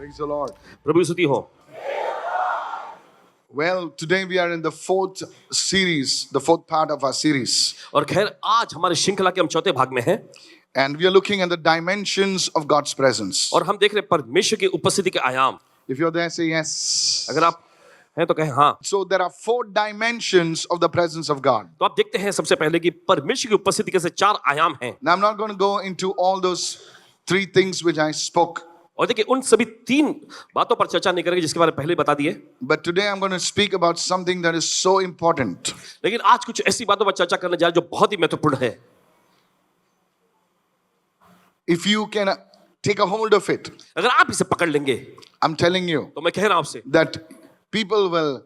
Praise the Lord. प्रभु की स्तुति हो। Well, today we are in the fourth series, the fourth part of our series. और खैर आज हमारे श्रृंखला के हम चौथे भाग में हैं And we are looking at the dimensions of God's presence. और हम देख रहे हैं परमेश्वर की उपस्थिति के आयाम। If you're there, say yes. अगर आप हैं तो कहें हाँ। So there are four dimensions of the presence of God. तो आप देखते हैं सबसे पहले कि परमेश्वर की उपस्थिति के से चार आयाम हैं। Now I'm not going to go into all those three things which I spoke. और देखिए उन सभी तीन बातों पर चर्चा नहीं करेंगे जिसके बारे में पहले ही बता दिए। But today I'm going to speak about something that is so important. लेकिन आज कुछ ऐसी बातों पर चर्चा करने जा रहे हैं जो बहुत ही महत्वपूर्ण है। If you can take a hold of it, अगर आप इसे पकड़ लेंगे I'm telling you तो मैं कह रहा हूं आपसे that people will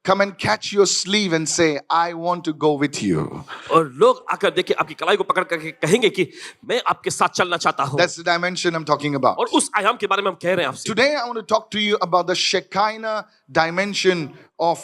come and catch your sleeve and say, I want to go with you. और लोग आकर देखिए आपकी कलाई को पकड़ करके कहेंगे कि मैं आपके साथ चलना चाहता हूं। That's the dimension I'm talking about. और उस आयाम के बारे में हम कह रहे हैं आपसे। Today I want to talk to you about the Shekinah dimension of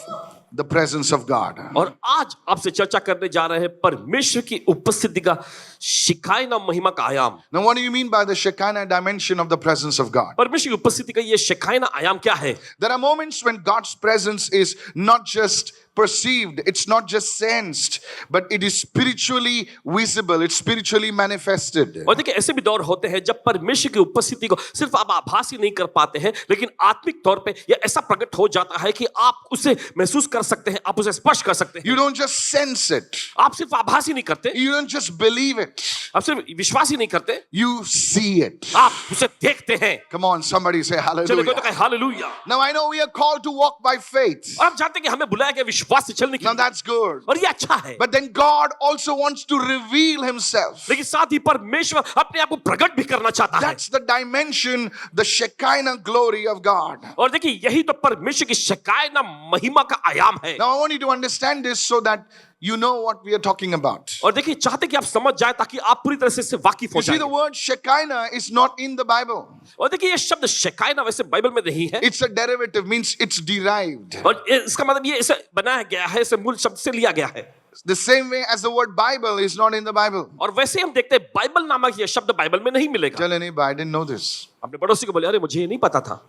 the presence of God. और आज आपसे चर्चा करने जा रहे हैं परमेश्वर की उपस्थिति का शिकायना महिमा का आयाम। Now what do you mean by the Shekinah dimension of the presence of God? परमेश्वर की उपस्थिति का ये शिकायना आयाम क्या है? There are moments when God's presence is not just perceived, it's not just sensed, but it is spiritually visible, it's spiritually manifested. और देखिए ऐसे भी दौर होते हैं जब परमेश्वर की उपस्थिति को सिर्फ आप आभास ही नहीं कर पाते हैं लेकिन आत्मिक तौर पे ये ऐसा प्रकट हो जाता है कि आप उसे महसूस कर सकते हैं, आप उसे स्पर्श कर सकते हैं। You don't just sense it, आप सिर्फ आभास ही नहीं करते, you don't just believe it, आप सिर्फ विश्वास ही नहीं करते, you see it. आप उसे देखते हैं। Come on, somebody say चलिए कोई तो hallelujah. कहे hallelujah. Now I know we are called to walk by faith. और आप जानते हैं कि हमें बुलाया गया विश्वास से चलने के Now लिए, that's good. और ये अच्छा है। But then God also wants to reveal himself. लेकिन साथ ही परमेश्वर अपने आप को प्रकट भी करना चाहता है। That's the dimension, the Shekinah glory of God. और देखिए यही तो परमेश्वर की शिकायना महिमा का आयाम है। Now I want you to understand this so that you know what we are talking about. और देखिए चाहते कि आप समझ जाए ताकि आप पूरी तरह से इससे वाकिफ हो You see, the जाएं। word Shekinah is not in the Bible. और देखिए ये शब्द शिकायना वैसे बाइबल में नहीं है, It's a derivative, means it's derived. और इसका मतलब ये इसे बनाया गया है, इसे मूल शब्द से लिया गया है। The same way as the word Bible is not in the Bible. और वैसे हम देखते हैं बाइबल नामक ये शब्द बाइबल में नहीं मिलेगा। Tell anybody, I didn't know this. अपने पड़ोसी को बोले अरे मुझे ये नहीं पता था।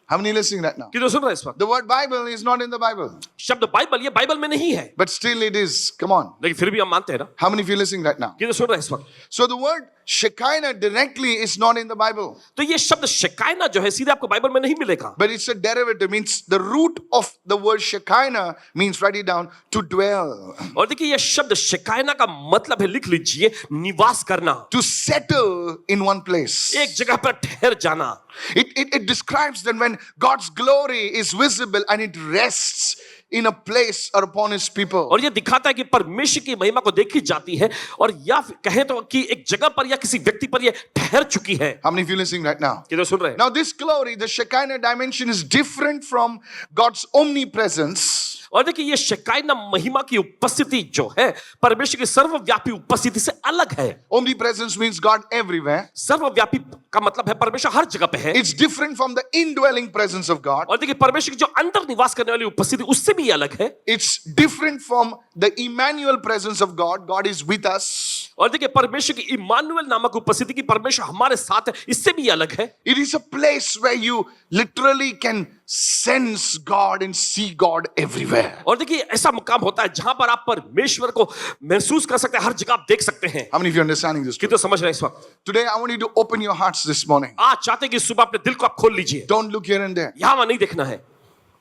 How many listening right now? किधर सुन रहे हैं इस वक्त? The word Bible is not in the Bible. शब्द बाइबल ये बाइबल में नहीं है, But still it is. Come on. लेकिन फिर भी हम मानते हैं ना। How many of you listening right now? किधर सुन रहे हैं इस वक्त? So the word Shekinah directly is not in the Bible. तो ये शब्द शिकायना जो है सीधे आपको बाइबल में नहीं मिलेगा, But it's a derivative, means the root of the word Shekinah means, write it down, to dwell, और देखिए ये शब्द शिकायना का मतलब है, लिख लीजिए, निवास करना, to settle in one place. एक जगह पर ठहर जाना। It describes that when God's glory is visible and it rests in a place or upon his people. और ये दिखाता है कि परमेश्वर की महिमा को देखी जाती है और या कहें तो कि एक जगह पर या किसी व्यक्ति पर ये ठहर चुकी है। How many of you listening right now? किधर सुन रहे हैं? Now this glory, the Shekinah dimension, is different from God's omnipresence. और देखिए ये शिकायना महिमा की उपस्थिति जो है परमेश्वर की सर्वव्यापी उपस्थिति से अलग है। Omnipresence means God everywhere. सर्वव्यापी का मतलब है परमेश्वर हर जगह पे है। It's different from the indwelling presence of God. और देखिए परमेश्वर की जो अंदर निवास करने वाली उपस्थिति उससे भी अलग है। It's different from the Emmanuel presence of God. God is with us. और देखिए परमेश्वर की इमानुएल नामक उपस्थिति की परमेश्वर हमारे साथ है, इससे भी अलग है। It is a place where you literally can sense God and see God everywhere. और देखिए ऐसा मुकाम होता है जहां पर आप परमेश्वर को महसूस कर सकते हैं, हर जगह आप देख सकते हैं। How many of you are understanding this? कितना समझ रहे हैं इस वक्त? Today I want you to open your hearts this morning. आज चाहते हैं कि सुबह अपने दिल को आप खोल लीजिए, Don't look here and there. यहां वहां नहीं देखना है।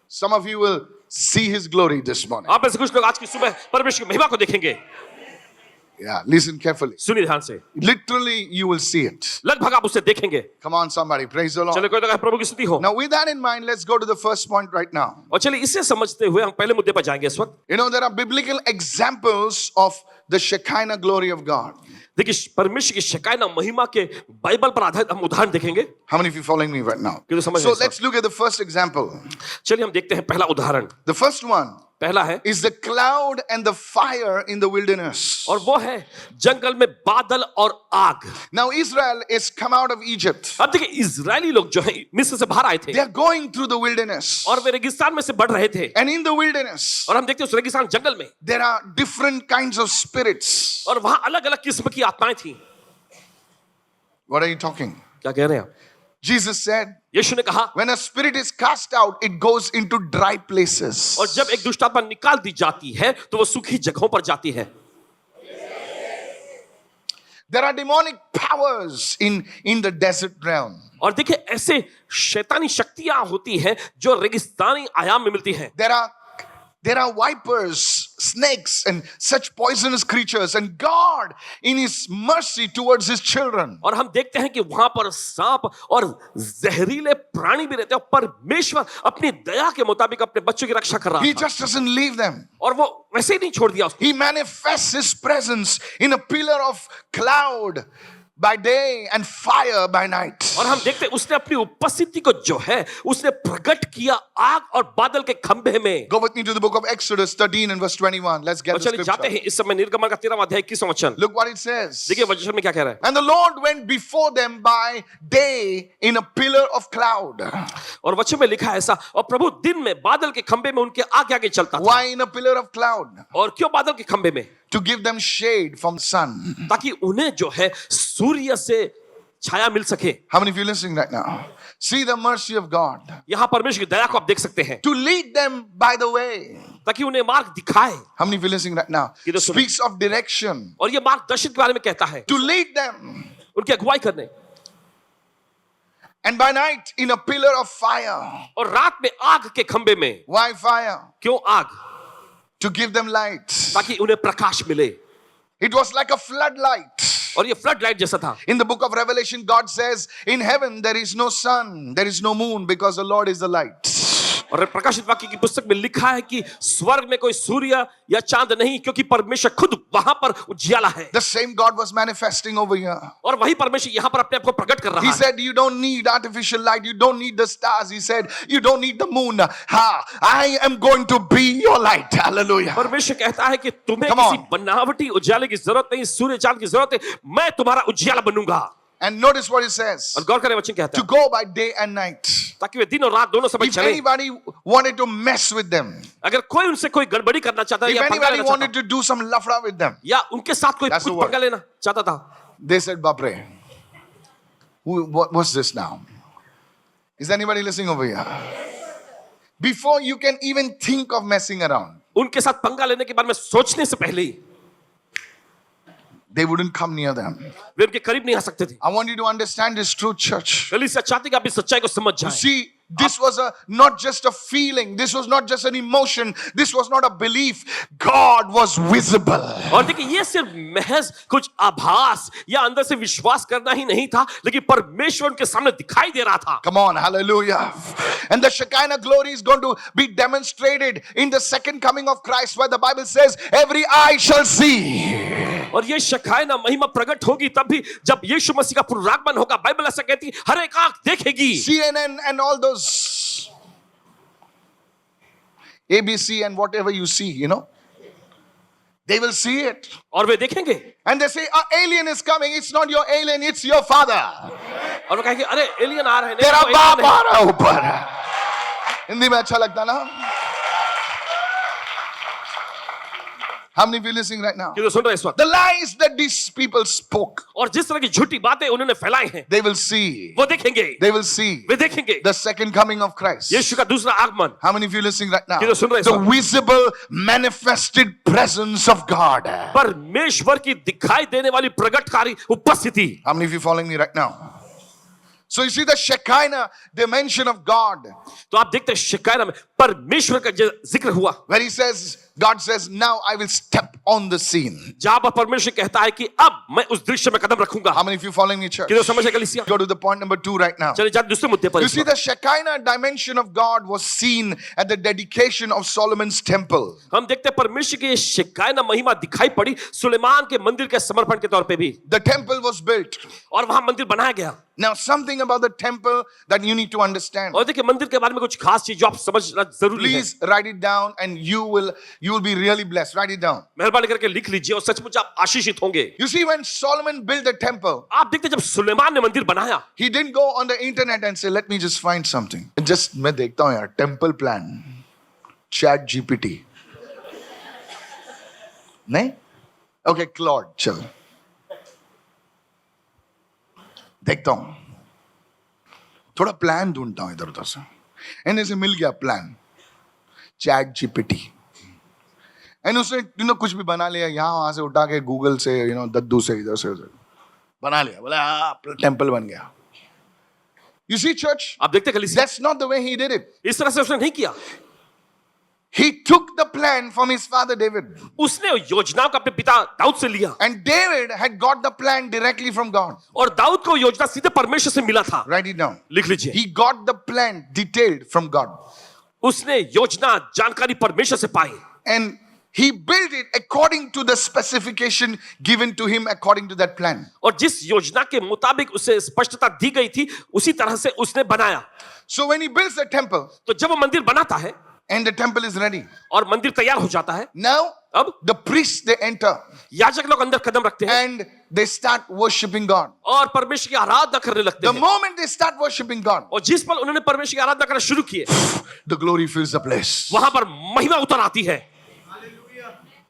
Some of you will see his glory this morning. आप में से कुछ लोग आज की सुबह परमेश्वर की महिमा को देखेंगे। Yeah, listen carefully. सुनिए ध्यान से, Literally you will see it. लगभग आप उसे देखेंगे। Come on somebody, praise the चलिए Lord. कोई तो कहे प्रभु की स्तुति हो। Now with that in mind, let's go to the first point right now. और चलिए इसे समझते हुए हम पहले मुद्दे पर जाएंगे इस वक्त। You know, there are biblical examples of the Shekinah glory of God. देखिए परमेश्वर की शिकायना महिमा के बाइबल पर आधारित हम उदाहरण देखेंगे। How many of you following me right now? कितना समझ So रहे हैं इस let's look at the first example. वक्त? चलिए हम देखते हैं पहला उदाहरण। The first one पहला है is the cloud and the fire in the wilderness. और वो है जंगल में बादल और आग। Now Israel is come out of Egypt. अब देखिए इजरायली लोग जो है मिस्र से बाहर आए थे They are going through the wilderness. और वे रेगिस्तान में से बढ़ रहे थे, And in the wilderness, और हम देखते हैं उस रेगिस्तान जंगल में there are different kinds of spirits. और वहां अलग अलग किस्म की आत्माएं थी। What are you talking? क्या कह रहे हैं आप? Jesus said, यीशु ने कहा, when a spirit is cast out, it goes into dry places. और जब एक दुष्ट आत्मा निकाल दी जाती है तो वो सूखी जगहों पर जाती है। There are demonic powers in the desert realm. और देखिए ऐसे शैतानी शक्तियां होती हैं जो रेगिस्तानी आयाम में मिलती हैं। There are vipers, snakes, and such poisonous creatures, and God, in His mercy towards His children, और हम देखते हैं कि वहां पर सांप और जहरीले प्राणी भी रहते हैं। परमेश्वर अपनी दया के मुताबिक अपने बच्चों की रक्षा कर रहा He था, just doesn't leave them. और वो वैसे ही नहीं छोड़ दिया उसको। He manifests His presence in a pillar of cloud by day and fire by night. और हम देखते हैं उसने अपनी उपस्थिति को जो है उसने प्रकट किया आग और बादल के खंभे में। Go with me to the book of Exodus 13 and verse 21. Let's get और the चलिए जाते scripture. हैं इस समय निर्गमन का 13वां अध्याय 21वां वचन। Look what it says. देखिए वचन में क्या कह रहा है। And the Lord went before them by day in a pillar of cloud. और वचन में लिखा है ऐसा, और प्रभु दिन में बादल के खंभे में उनके आगे आगे चलता था। Why in a pillar of cloud? और क्यों बादल के खंभे में? To give them shade from the sun. ताकि उन्हें जो है सूर्य से छाया मिल सके। How many of you listening right now? See the mercy of God. यहाँ परमेश्वर की दया को आप देख सकते हैं, To lead them by the way. ताकि उन्हें मार्ग दिखाए। How many of you listening right now? ये तो सुनो। Speaks of direction. और ये मार्गदर्शन के बारे में कहता है, To lead them. उनकी अगुवाई करने। And by night in a pillar of fire. और रात में आग के खंभे में। Why fire? क्यों आग? To give them light. ताकि उन्हें प्रकाश मिले। It was like a floodlight. और ये फ्लड लाइट जैसा था। In the book of Revelation, God says, in heaven there is no sun, there is no moon, because the Lord is the light. और प्रकाशित वाक्य की पुस्तक में लिखा है कि स्वर्ग में कोई सूर्य या चांद नहीं, क्योंकि परमेश्वर खुद वहां पर उजियाला है। The same God was manifesting over here. और वही परमेश्वर यहाँ पर अपने आप को प्रकट कर रहा He है। said, you don't need artificial light, you don't need the stars. He said, you don't need the moon. I am going to be your light. Hallelujah. परमेश्वर कहता है कि तुम्हें Come किसी on. बनावटी उजाले की जरूरत नहीं, सूर्य चांद की जरूरत है, मैं तुम्हारा उजियाला बनूंगा। And notice what it says. और गौर करें वचन कहता To है, go by day and night. ताकि वे दिन और रात दोनों समय If चले। anybody wanted to mess with them, अगर कोई उनसे कोई गड़बड़ी करना चाहता है if या पंगा anybody लेना चाहता wanted to do some lafra with them, या उनके साथ कोई That's the कुछ word. पंगा लेना चाहता था, they said, Bapre, what's this now? Is anybody listening over here? Before you can even think of messing around, उनके साथ पंगा लेने के बारे में सोचने से पहले ही they wouldn't come near them. वे उनके करीब नहीं आ सकते थे। I want you to understand this truth, church. कलीसिया चाहती कि आप इस सच्चाई को समझ You जाएं। see, this was not just a feeling, this was not just an emotion, this was not a belief. God was visible. और देखिए ये सिर्फ महज कुछ आभास या अंदर से विश्वास करना ही नहीं था, लेकिन परमेश्वर उनके सामने दिखाई दे रहा था। Come on, hallelujah. And the Shekinah glory is going to be demonstrated in the second coming of Christ, where the Bible says, every eye shall see. और ये शकायना महिमा प्रकट होगी तब भी जब यीशु मसीह का पुनरागमन होगा। बाइबल ऐसा कहती है, हर एक आंख देखेगी। CNN and all those ABC and whatever you see, you know, they will see it. और वे देखेंगे And they say, an alien is coming. It's not your alien, it's your father. और वो कहेंगे, अरे एलियन आ रहे हैं। तेरा नहीं, वो बाप एलियन आ है। रहा है ऊपर। हिंदी में अच्छा लगता ना? How many of you listening right now? ये तो सुन रहे हैं इस वक्त। The lies that these people spoke, और जिस तरह की झूठी बातें उन्होंने फैलाई हैं, they will see. वो देखेंगे। They will see वे देखेंगे the second coming of Christ. यीशु का दूसरा आगमन। How many of you listening right now? ये तो सुन रहे हैं इस The वक्त। visible, manifested presence of God. परमेश्वर की दिखाई देने वाली प्रकटकारी उपस्थिति। How many of you following me right now? So you see the Shekinah dimension of God, तो आप देखते हैं शिकायत में परमेश्वर का जिक्र हुआ, where He says, God says, now I will step on the scene. जहां पर परमेश्वर कहता है कि अब मैं उस दृश्य में कदम रखूंगा। How many of you following me, church? कि तो समझ कलीसिया। Go to the point number 2 right now. चलिए जाते दूसरे मुद्दे पर। You see, the Shekinah dimension of God was seen at the dedication of Solomon's temple. हम देखते हैं परमेश्वर की शिकायत महिमा दिखाई पड़ी सुलेमान के मंदिर के समर्पण के तौर पे भी। The temple was built. और वहां मंदिर बनाया गया। Now, something about the temple that you need to understand. और देखिए मंदिर के बारे में कुछ खास चीज जो आप समझना जरूरी है। Please write it down, and you will be really blessed. Write it down. मेहरबानी करके लिख लीजिए और सचमुच आप आशीषित होंगे। You see, when Solomon built the temple, आप देखते हैं जब सुलेमान ने मंदिर बनाया, he didn't go on the internet and say, let me just find something. Just मैं देखता हूँ यार, temple plan, chat GPT. नहीं? Okay, Claude, चल. देखता हूँ. थोड़ा प्लान ढूंढता हूं इधर उधर से, एंड ऐसे मिल गया प्लान, चैट जीपीटी, एंड उसने कुछ भी बना लिया, यहाँ वहां से उठा के गूगल से दद्दू से इधर से उधर बना लिया, बोला टेम्पल बन गया. You see, church, आप देखते कलीसिया, that's not the way he did it. इस तरह से उसने नहीं किया. He took the plan from his father David. उसने योजनाओं को अपने पिता दाऊद से लिया. And David had got the plan directly from God. और दाऊद को योजना सीधे परमेश्वर से मिला था. Write it down. लिख लीजिए. He got the plan detailed from God. उसने योजना जानकारी परमेश्वर से पाई. And he built it according to the specification given to him according to that plan. और जिस योजना के मुताबिक उसे स्पष्टता दी गई थी उसी तरह से उसने बनाया. So when he builds the temple तो जब वो मंदिर बनाता है and the temple is ready, और मंदिर तैयार हो जाता है, now अब the priests they enter याजक लोग अंदर कदम रखते हैं and they start worshiping God. और परमेश्वर की आराधना करने लगते The हैं. moment they start worshiping God, और जिस पल उन्होंने परमेश्वर की आराधना करना शुरू किए, the glory fills the place. वहां पर महिमा उतर आती है.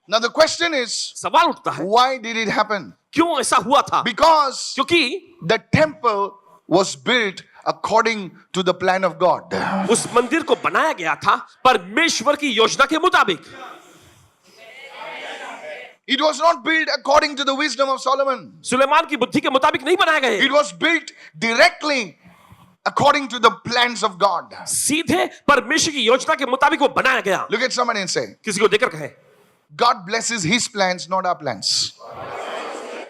Now the question is, सवाल उठता है, why did it happen? क्यों ऐसा हुआ था? Because क्योंकि the temple was built according to the plan of God. उस मंदिर को बनाया गया था परमेश्वर की योजना के मुताबिक. It was not built according to the wisdom of Solomon. Suleman की बुद्धि के मुताबिक नहीं बनाया गया. It was built directly according to the plans of God. सीधे परमेश्वर की योजना के मुताबिक वो बनाया गया. Look at somebody and say, किसी को देकर कहे, God blesses his plans, not our plans.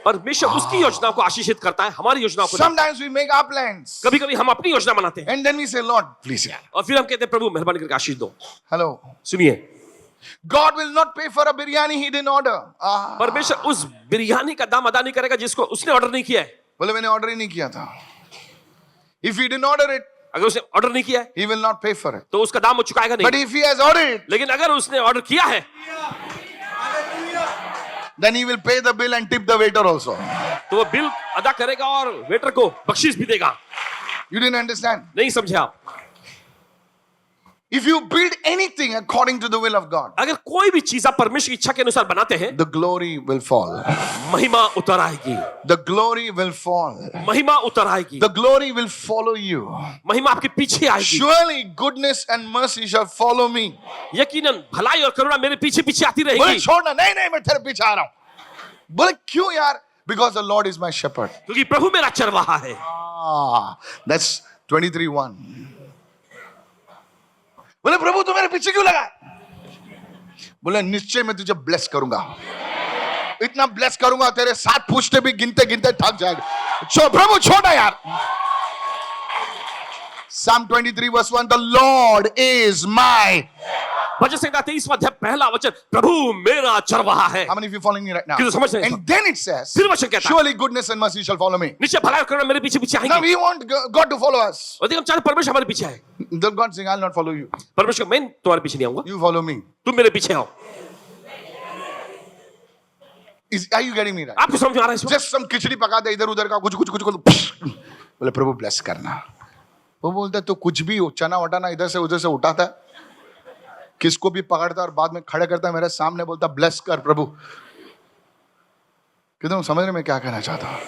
परमेश्वर उसकी योजना को आशीषित करता है, हमारी योजना को नहीं. Sometimes we make our plans कभी कभी हम अपनी योजना बनाते हैं and then we say, Lord, please. और फिर हम कहते हैं प्रभु मेहरबानी करके आशीष दो. Hello. सुनिए, God will not pay for a biryani he didn't order. परमेश्वर उस बिरयानी का दाम अदा नहीं करेगा जिसको उसने ऑर्डर नहीं किया है. बोले मैंने ऑर्डर ही नहीं किया था. If he didn't order it, अगर उसने ऑर्डर नहीं किया है he will not pay for it. तो उसका दाम वो चुकाएगा But नहीं. if he has ordered it, लेकिन अगर उसने ऑर्डर किया है then he will pay the bill and tip the waiter also. तो वो बिल अदा करेगा और वेटर को बख्शीश भी देगा. You didn't understand? नहीं समझे आप? If you build anything according to the will of God, अगर कोई भी चीज आप परमेश्वर की इच्छा के अनुसार बनाते हैं, the glory will fall. महिमा उतर आएगी. The glory will fall. महिमा उतर आएगी. The glory will follow you. महिमा आपके पीछे आएगी. Surely goodness and mercy shall follow me. यकीनन भलाई और करुणा मेरे पीछे पीछे आती बोले रहेगी. छोड़ना, नहीं नहीं मैं तेरे पीछे आ रहा हूं. बोले क्यों यार? Because the Lord is my shepherd. क्योंकि प्रभु मेरा चरवाहा है. That's 23:1. बोले प्रभु तू मेरे पीछे क्यों लगा? बोले निश्चय मैं तुझे ब्लेस करूंगा, इतना ब्लेस करूंगा तेरे 7 पूछते भी गिनते गिनते थक जाएगा. प्रभु छोड़ा यार. Psalm 23:1, the Lord is my. भजन संहिता 23वां अध्याय पहला वचन, प्रभु मेरा चरवाहा है. How many of you following me right now? किसी समझ रहे हैं? And then it says, फिर वचन कहता है, surely goodness and mercy shall follow me. निश्चय भलाई और करुणा मेरे पीछे पीछे Now आएंगी. we want God to follow us. और देखो हम चाहते हैं परमेश्वर हमारे पीछे है. The God saying, I'll not follow you. परमेश्वर मैं तुम्हारे पीछे नहीं आऊंगा, You follow me. तुम मेरे पीछे आओ. Are you getting me right? आपको समझ में आ रहा है इस वक्त? Just some खिचड़ी पका दे इधर उधर का कुछ कुछ कुछ कुछ. बोले प्रभु ब्लेस करना. वो बोलता है तो कुछ भी चना वटाना इधर से उधर से उठाता है, किसको भी पकड़ता है और बाद में खड़े करता है मेरे सामने, बोलता ब्लेस कर प्रभु. कितना समझ रहे मैं क्या कहना चाहता हूं?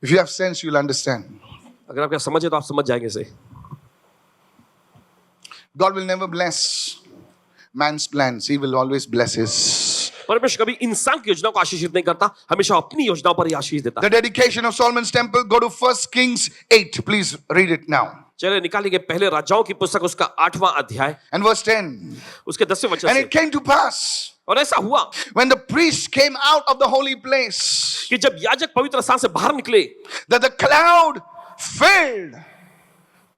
If you have sense, you'll understand. अगर आप क्या समझे तो आप समझ जाएंगे इसे. God will never bless man's plans. He will always bless his. परमेश्वर कभी इंसान की योजना को आशीषित नहीं करता, हमेशा अपनी योजनाओं पर ही आशीष देता The है. dedication of Solomon's temple, go to 1 Kings 8. Please read it now. चलिए निकालेंगे पहले राजाओं की पुस्तक उसका 8वां अध्याय And verse 10. उसके 10वें वचन And से. it came to pass, और ऐसा हुआ when the priests came out of the holy place, कि जब याजक पवित्र स्थान से बाहर निकले that the cloud filled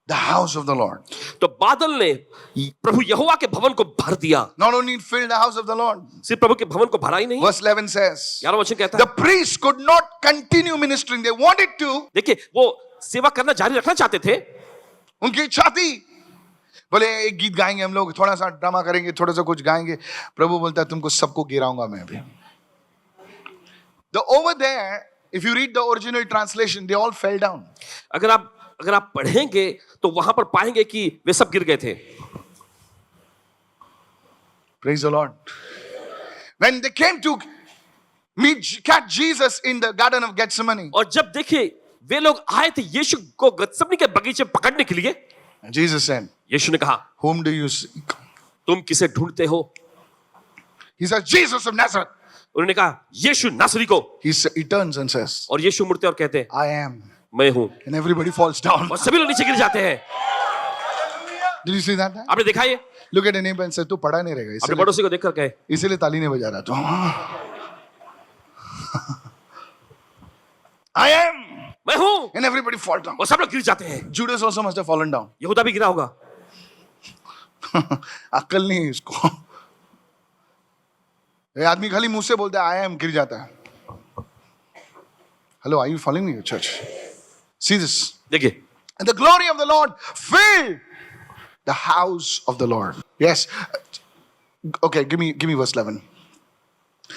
the house of the Lord. तो बादल ने प्रभु यहोवा के भवन को भर दिया. Not only it filled the house of the Lord. सिर्फ प्रभु के भवन को भरा ही नहीं. Verse 11 says, 11वां वचन कहता the है, priests could not continue ministering. They wanted to. देखिए वो सेवा करना जारी रखना चाहते थे. उनकी इच्छा थी. बोले एक गीत गाएंगे हम लोग, थोड़ा सा ड्रामा करेंगे, थोड़ा सा कुछ गाएंगे. प्रभु बोलता है तुमको सबको गिराऊंगा मैं अभी. Over there, if you read the original translation, they all fell down. अगर आप पढ़ेंगे तो वहां पर पाएंगे कि वे सब गिर गए थे. Praise the Lord. When they came to catch Jesus in the Garden of Gethsemane. और जब देखिए वे लोग आए थे यीशु को गत्समनी के बगीचे पकड़ने के लिए, And Jesus said, यीशु ने कहा, whom do you seek? तुम किसे ढूंढते हो? He said, Jesus of Nazareth. उन्होंने कहा, यीशु नासरी को। He turns and says, और यीशु मुड़ते और कहते हैं, I am. मैं हूं। And everybody falls down. और सभी लोग नीचे गिर जाते हैं। Did you see that? आपने देखा ये? Look at your neighbor and say, तू पढ़ा नहीं रहेगा, अपने पड़ोसी को देखकर कहे, इसीलिए ताली नहीं बजा रहा तू. I am. मैं हूं। And everybody fall down. और सब लोग गिर जाते हैं। Judas also must have fallen down. यहूदा भी गिरा होगा। अक्ल नहीं है इसको. ये आदमी खाली मुंह से बोलता है आई एम, गिर जाता है. Hello, are you following me, church? See this. देखिए, And the glory of the Lord filled the house of the Lord. Yes. Okay, give me verse 11.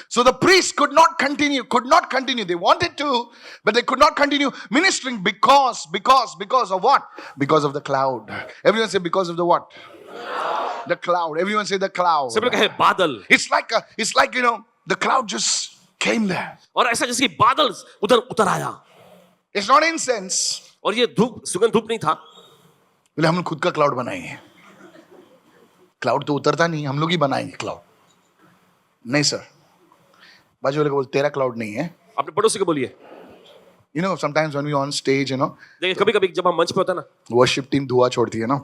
So the priests could not continue. They wanted to, but they could not continue ministering because of what? Because of the cloud. Everyone say because of the what? The cloud. Everyone say the cloud. सब लोग कहे बादल। It's like the cloud just came there. और ऐसा जैसे कि बादल उधर उतर आया। It's not incense. और ये धूप, सुगंध धूप नहीं था। बोले हम लोग खुद का क्लाउड बनाएंगे. क्लाउड तो उतरता नहीं, हम लोग ही बनाएंगे क्लाउड. नहीं सर. बाजू वाले को बोल, तेरा क्लाउड नहीं है. अपने पड़ोसी को बोलिए। You know, sometimes when we on stage, देखिए कभी-कभी जब हम मंच पे होता है ना, worship team धुआं छोड़ती है ना,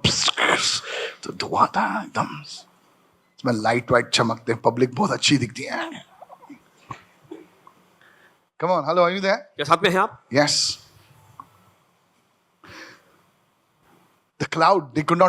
तो धुआं था एकदम. इसमें लाइट वाइट चमकते हैं, पब्लिक बहुत अच्छी दिखती है. Come on, hello, are you there? क्या साथ में हैं आप? Yes. The cloud, they could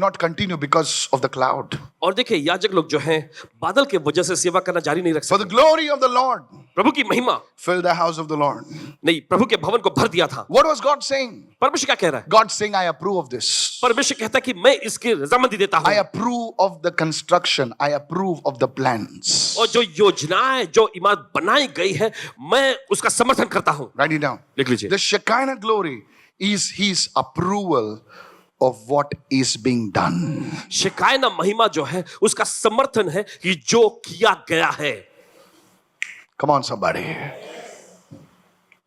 not continue because of the cloud. और देखिए याजक लोग जो हैं बादल के वजह से सेवा करना जारी नहीं रख For the सकते। glory of the Lord प्रभु की महिमा filled the house of the Lord. नहीं, प्रभु के भवन को भर दिया था। What was God saying? परमेश्वर क्या कह रहा है? God saying, I approve of this. परमेश्वर कहता है कि मैं इसकी रजामंदी देता I हूँ। approve of the construction. I approve of the plans. और जो योजनाएं, जो इमारत बनाई गई है, मैं उसका समर्थन करता हूँ। Write it down. लिख लीजिए। The Shekinah glory is his approval of what is being done. शिकायना महिमा जो है उसका समर्थन है कि जो किया गया है। Come on, somebody.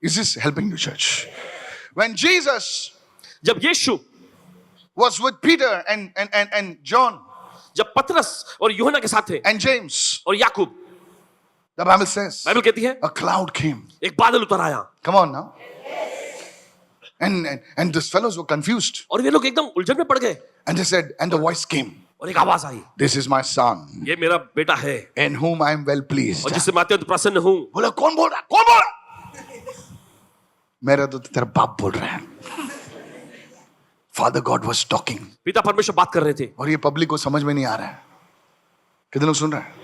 Is this helping you, church? When Jesus जब यीशु was with Peter and John जब पतरस और यूहन्ना के साथ थे and James, और याकूब, the Bible says, बाइबल कहती है a cloud came. एक बादल उतर आया। Come on now. And these fellows were confused. और वे लोग एकदम उलझन में पड़ गए। And they said, and the voice came, और एक आवाज आई, this is my son, ये मेरा बेटा है in whom I am well pleased. और जिससे मैं अत्यंत प्रसन्न हूँ। बोला कौन बोल रहा है? कौन बोल रहा है? मेरा तो तेरा बाप बोल रहा है. Father God was talking. पिता परमेश्वर बात कर रहे थे। और ये पब्लिक को समझ में नहीं आ रहा है. कितने लोग सुन रहे हैं?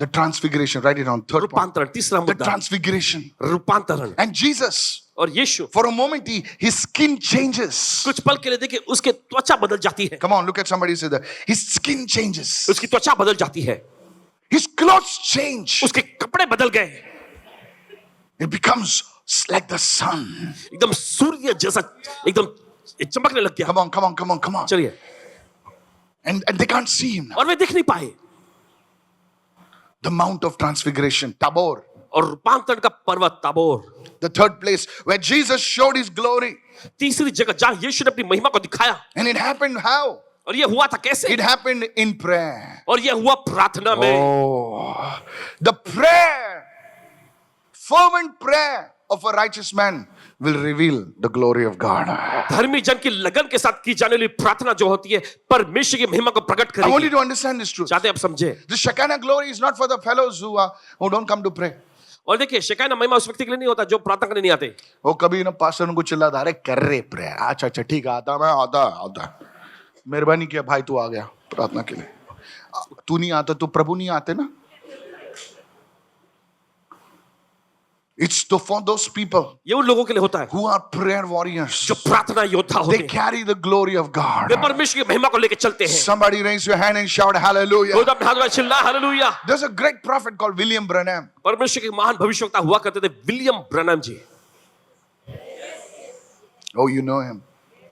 The transfiguration, write it down. Third point. रूपांतरण, तीसरा The मुद्दा, transfiguration. रूपांतरण। And Jesus, और यीशु for a moment, his skin changes. कुछ पल के लिए देखिए उसके त्वचा बदल जाती है। Come on, look at somebody say that. His skin changes. उसकी त्वचा बदल जाती है, His clothes change. उसके कपड़े बदल गए, It becomes like the sun. एकदम सूर्य जैसा एकदम चमकने लग गया। Come on. चलिए, And they can't see him now. और वे देख नहीं पाए। The Mount of Transfiguration, Tabor. और रूपांतरण का पर्वत Tabor, The third place where Jesus showed his glory. तीसरी जगह जहां यीशु ने अपनी महिमा को दिखाया। And it happened how? और ये हुआ था कैसे? It happened in prayer. और ये हुआ प्रार्थना में। Oh, the prayer, fervent prayer of a righteous man will reveal the glory of God. धर्मी जन की लगन के साथ की जाने वाली प्रार्थना जो होती है परमेश्वर की महिमा को प्रकट I want you करेगी। to understand this truth. चाहते हैं आप समझे? The Shekinah glory is not for the fellows who don't come to pray. और देखिए शिकायना महिमा उस व्यक्ति के लिए नहीं होता जो प्रार्थना करने नहीं आते। वो कभी ना पास्टर उनको चिल्लाता, अरे कर रहे प्रेयर. अच्छा ठीक है, आता. मेहरबानी किया भाई, तू आ गया प्रार्थना के लिए. तू नहीं आता तो प्रभु नहीं आते ना. It's for those people ये उन लोगों के लिए होता है who are prayer warriors. जो प्रार्थना योद्धा होते They हैं। carry the glory of God. वे परमेश्वर की महिमा को लेकर चलते हैं। Somebody raise your hand and shout hallelujah. खुद अपने हाथ में चिल्ला hallelujah. There's a great prophet called William Branham. परमेश्वर के महान भविष्यवक्ता हुआ करते थे William Branham ji. Oh, you know him.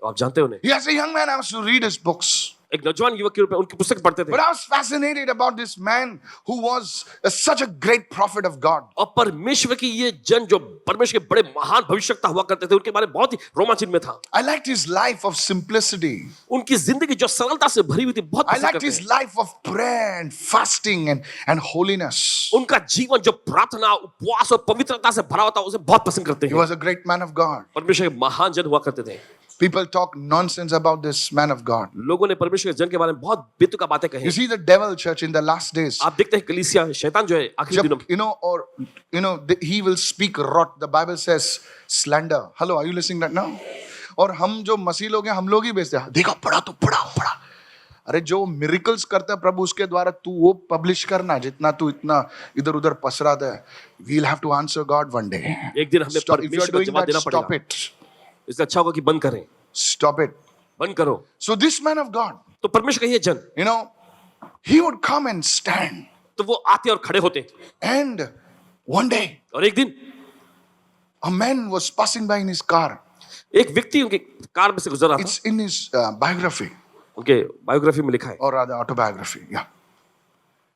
तो आप जानते हो उन्हें। He as a young man, I used to read his books. एक नौजवान युवक के रूप में उनकी पुस्तक पढ़ते थे। But I was fascinated about this man who was such a great prophet of God. और परमेश्वर की ये जन जो परमेश्वर के बड़े महान भविष्यवक्ता हुआ करते थे, उनके बारे में बहुत ही रोमांचन में था। I liked his life of simplicity. उनकी जिंदगी जो सरलता से भरी हुई थी, बहुत I पसंद liked करते his हैं। life of prayer and fasting and holiness. उनका जीवन जो प्रार्थना, उपवास और पवित्रता से भरा होता, उसे बहुत पसंद करते He हैं। was a great man of God. परमेश्वर के महान जन हुआ करते थे। People talk nonsense about this man of God. लोगों ने परमेश्वर के जन के बारे में बहुत बेतुका बातें कही। You see the devil, church, in the last days. आप देखते हैं कलीसिया, शैतान जो है आखिरी दिनों में, he will speak rot. The Bible says slander. Hello, are you listening right now? और हम जो मसीह लोग हैं, हम लोग ही बेचते हैं। देखो पढ़ा तो पढ़ा। अरे जो मिरेकल्स करता है प्रभु, उसके द्वारा तू वो पब्लिश करना, जितना तू इतना इधर उधर पसराता है। We'll have to answer God one day. एक दिन हमें Stop. If you are परमेश्वर को doing जवाब that, देना stop पड़ेगा। it. इससे अच्छा होगा कि बंद करें, Stop it. बंद करो। So this man of God, तो परमेश्वर का ये जन, he would come and stand. तो वो आते और खड़े होते। And one day, और एक दिन a man was passing by in his car. एक व्यक्ति उनके कार में से गुजर रहा था। It's in his biography, उनके बायोग्राफी में लिखा है। or rather autobiography. Yeah.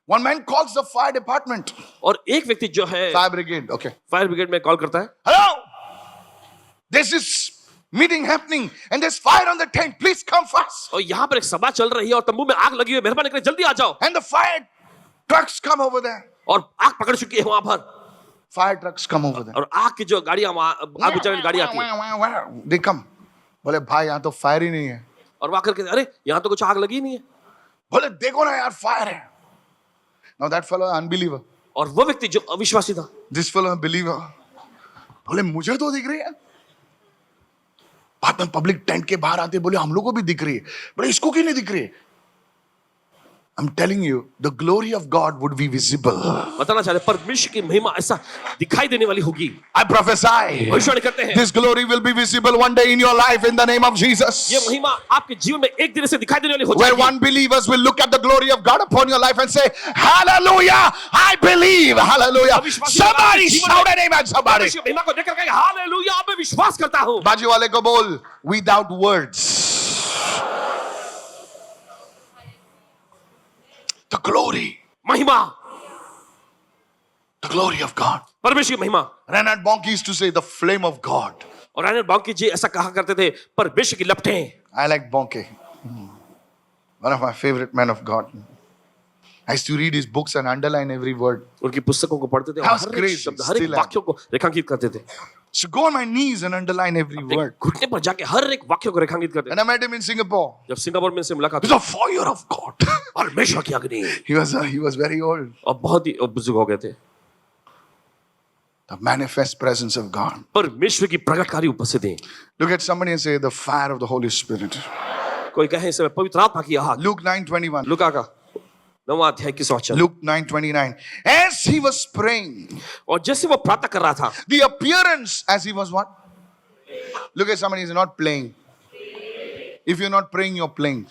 One man calls the fire department. और एक व्यक्ति जो है Fire brigade. Okay. Fire brigade में कॉल करता है। Hello. There's this meeting happening and there's fire on the tent. Please come fast. और यहाँ पर एक सभा चल रही है और तंबू में आग लगी हुई है, मेहरबानी करके जल्दी आ जाओ। And the fire trucks come over there. और आग पकड़ चुकी है वहां पर, Fire trucks come over there. और आग की जो गाड़ियां, आग बुझाने की गाड़ी आती है, They come. बोले भाई यहाँ तो फायर ही नहीं है। और वहां करके अरे यहाँ तो कुछ आग लगी नहीं है। बोले देखो ना यार फायर है। Now that fellow unbeliever. और वो व्यक्ति जो अविश्वासी था, This fellow a believer. बोले मुझे तो दिख रही है। बाद में पब्लिक टेंट के बाहर आते बोले हम लोग को भी दिख रही है। बोले इसको क्यों नहीं दिख रही है? I'm telling you, the glory of God would be visible. बताना चाहते परमेश्वर की महिमा ऐसा दिखाई देने वाली होगी। I prophesy. भविष्यवाणी करते हैं, This glory will be visible one day in your life in the name of Jesus. ये महिमा आपके जीवन में एक दिन से दिखाई देने वाली हो Where जाएगी। one believers will look at the glory of God upon your life and say, Hallelujah, I believe. Hallelujah. Somebody shout an amen, somebody. परमेश्वर की महिमा को देखकर कहें हालेलुया, मैं विश्वास करता हूँ। बाजू वाले को बोल, without words. The glory. महिमा, The glory of God. परमेश्वर की महिमा। Reinhard Bonnke used to say, the flame of God. और राइनर बॉन्के जी ऐसा कहा करते थे, परमेश्वर की लपटें। I like Bonnke. One of my favorite men of God. I used to read his books and underline every word. उनकी पुस्तकों को पढ़ते थे और That was हर एक crazy. शब्द, हर एक Still am. वाक्यों को रेखांकित करते थे। So go on my knees and underline every word. घुटने पर जाके हर एक वाक्य को रेखांकित करते थे। And I met him in Singapore. जब सिंगापुर में से मुलाकात It was a fire of God. परमेश्वर की अग्नि, He was very old. और बहुत ही बुजुर्ग हो गए थे। The manifest presence of God. परमेश्वर की प्रकटकारी उपस्थिति। Look at somebody and say, the fire of the Holy Spirit. कोई कहे इसे पवित्र आत्मा की आग। Luke 9:21. लूका का 9वां अध्याय की वचन। Luke 9:29. As he was praying, और जैसे वो प्रार्थना कर रहा था, the appearance as he was what? Look at somebody who's not playing. If you're not praying, you're playing.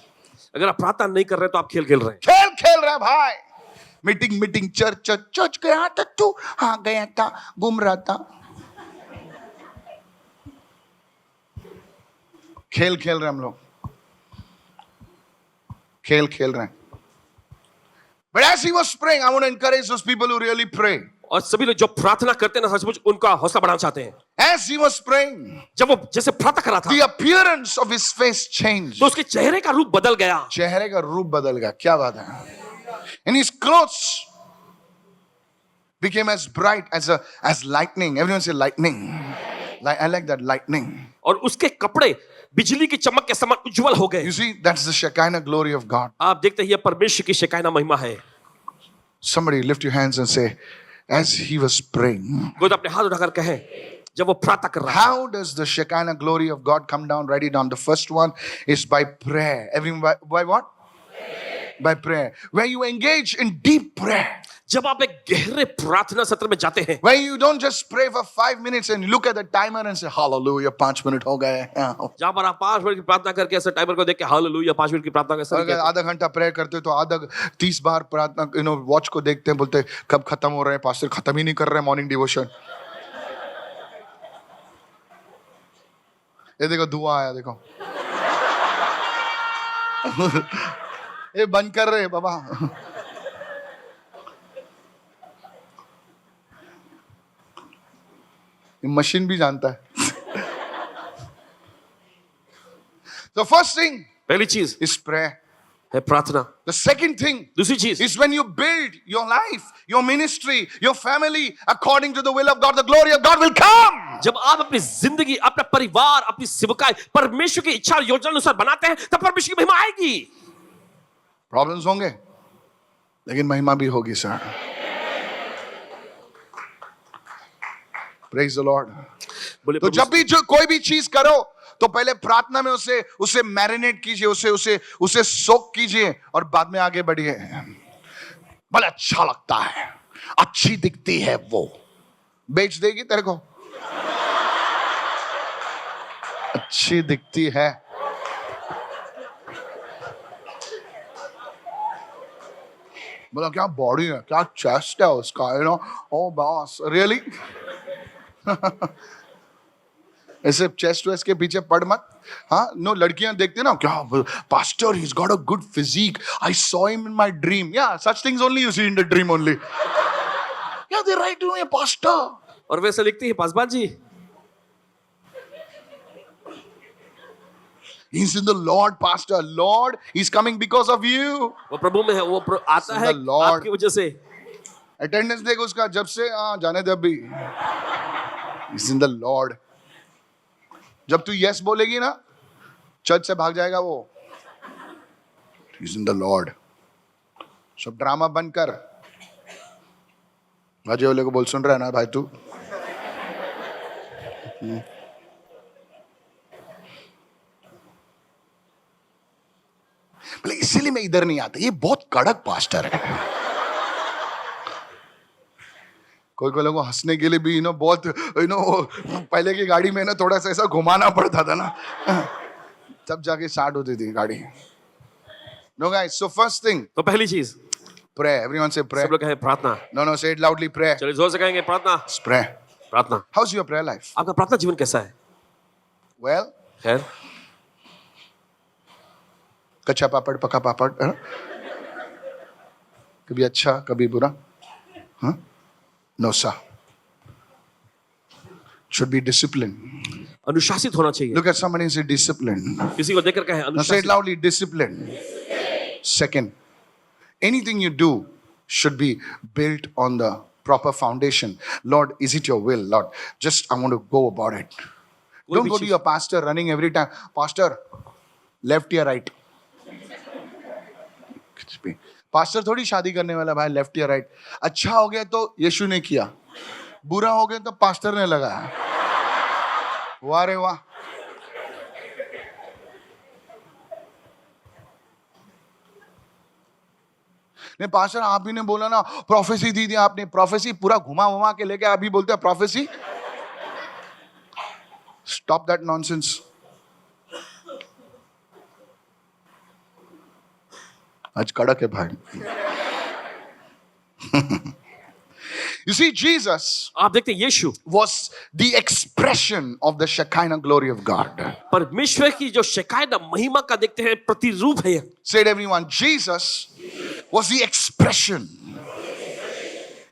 अगर आप प्रार्थना नहीं कर रहे तो आप खेल खेल रहे हैं। खेल रहा है भाई। मीटिंग चर्च गया था तू, हाँ गया था, घूम रहा था। खेल रहे हैं हम लोग, खेल रहे हैं। But as he was praying, I want to encourage those people who really pray. और सभी लोग जो प्रार्थना करते हैं ना, सचमुच उनका हौसला बढ़ाना चाहते हैं। As he was praying, जब वो जैसे प्रार्थना कर रहा था, the appearance of his face changed. तो उसके चेहरे का रूप बदल गया। चेहरे का रूप बदल गया, क्या बात है? And his clothes became as bright as lightning. Everyone say lightning. I like that, lightning. और उसके कपड़े बिजली की चमक के समान उज्जवल हो गए। You see, that's the Shekinah glory of God. आप देखते हैं ये परमेश्वर की शेकाइना महिमा है। Somebody lift your hands and say, as he was praying. कोई तो अपने हाथ उठाकर कहे, जब वो प्रार्थना कर रहा है। How does the Shekinah glory of God come down? Write it down. The first one is by prayer. Everyone, by what? By prayer. Where you engage in deep prayer. जब आप एक गहरे प्रार्थना सत्र में जाते हैं, Where you don't just pray for 5 minutes and look at the timer and say, hallelujah, 5 minutes हो गए. जहां पर आप 5 मिनट की प्रार्थना करके ऐसे टाइमर को देख के हालेलुया 5 मिनट की प्रार्थना कैसे अगर आधा घंटा प्रेयर करते तो आधा 30 बार प्रार्थना वॉच को देखते हैं, बोलते कब खत्म हो रहे हैं, पास्टर खत्म ही नहीं कर रहे हैं मॉर्निंग डिवोशन। ये देखो धुआं आया, देखो ये बंद कर रहे बाबा। ये मशीन भी जानता है। The first thing पहली चीज is prayer. है प्रार्थना। The second thing दूसरी चीज is when you build your life, your ministry, your family according to the will of God, the glory of God will come. जब आप अपनी जिंदगी, अपना परिवार, अपनी सेवकाई परमेश्वर की इच्छा और योजना अनुसार बनाते हैं, तब परमेश्वर की महिमा आएगी। Problems होंगे, लेकिन महिमा भी होगी सर। Praise the Lord. बोले तो जब भी जो कोई भी चीज करो तो पहले प्रार्थना में उसे मैरिनेट कीजिए, उसे सोक कीजिए और बाद में आगे बढ़िए। बड़ा अच्छा लगता है, अच्छी दिखती है, वो बेच देगी तेरे को। अच्छी दिखती है, बोला क्या बॉडी है, क्या चेस्ट है उसका, you know, oh boss really. ऐसे चेस्ट वेस्ट के पीछे पड़ मत। हाँ नो, लड़कियां देखते ना, क्या pastor, he's got a good physique, I saw him in my dream. Yeah, such things only you see in the dream only. Yeah, they write to me, pastor. और वैसे लिखती है Paswan ji. He's in the Lord, pastor. Lord, he's coming because of you. वो प्रभु में है, वो आता है आपकी वजह से। अटेंडेंस देखो उसका, जब से जाने दे अभी। He's in the Lord. जब तू यस बोलेगी ना, चर्च से भाग जाएगा वो। He's in the Lord. सब ड्रामा बंद कर। भाजी वाले को बोल, सुन रहा है ना भाई तू? बोले इसीलिए मैं इधर नहीं आता, ये बहुत कड़क पास्टर है। कोई कोई लोगों को हंसने के लिए भी बहुत पहले की गाड़ी में थोड़ा सा ऐसा घुमाना पड़ता था ना, तब जाके स्टार्ट होती थी गाड़ी। No guys, so first thing, तो पहली चीज प्रे। एवरीवन से प्रे। सब लोग कहें प्रार्थना। नो से इट लाउडली, प्रे। चलिए जोर से कहेंगे प्रार्थना। प्रे। प्रार्थना। How is your prayer life? आपका प्रार्थना जीवन कैसा है? वेल, खैर, कच्चा पापड़ पका पापड़, कभी अच्छा कभी बुरा। हाँ, no sir, should be disciplined. अनुशासित होना चाहिए। Look at somebody and say discipline. किसी को देखकर कहें Now say it अनुशासित। loudly, discipline. Second, anything you do should be built on the proper foundation. Lord, is it your will? Lord, just I want to go about it. Don't go to your pastor running every time. Pastor, left या right? Pastor थोड़ी शादी करने वाला भाई, left या right. अच्छा हो गया तो यीशु ने किया, बुरा हो गया तो पास्टर ने लगाया। वाह रे वाह। नहीं पास्टर, आप ही ने बोला ना, प्रोफेसी दी थी आपने, प्रोफेसी पूरा घुमा घुमा के लेके अभी बोलते हैं प्रोफेसी। Stop that nonsense. आज कड़क है भाई। You see, Jesus आप देखते हैं यीशु was the expression of the Shekinah glory of God. परमेश्वर की जो शेकायना महिमा का देखते हैं प्रतिरूप है। Said everyone, Jesus was the expression.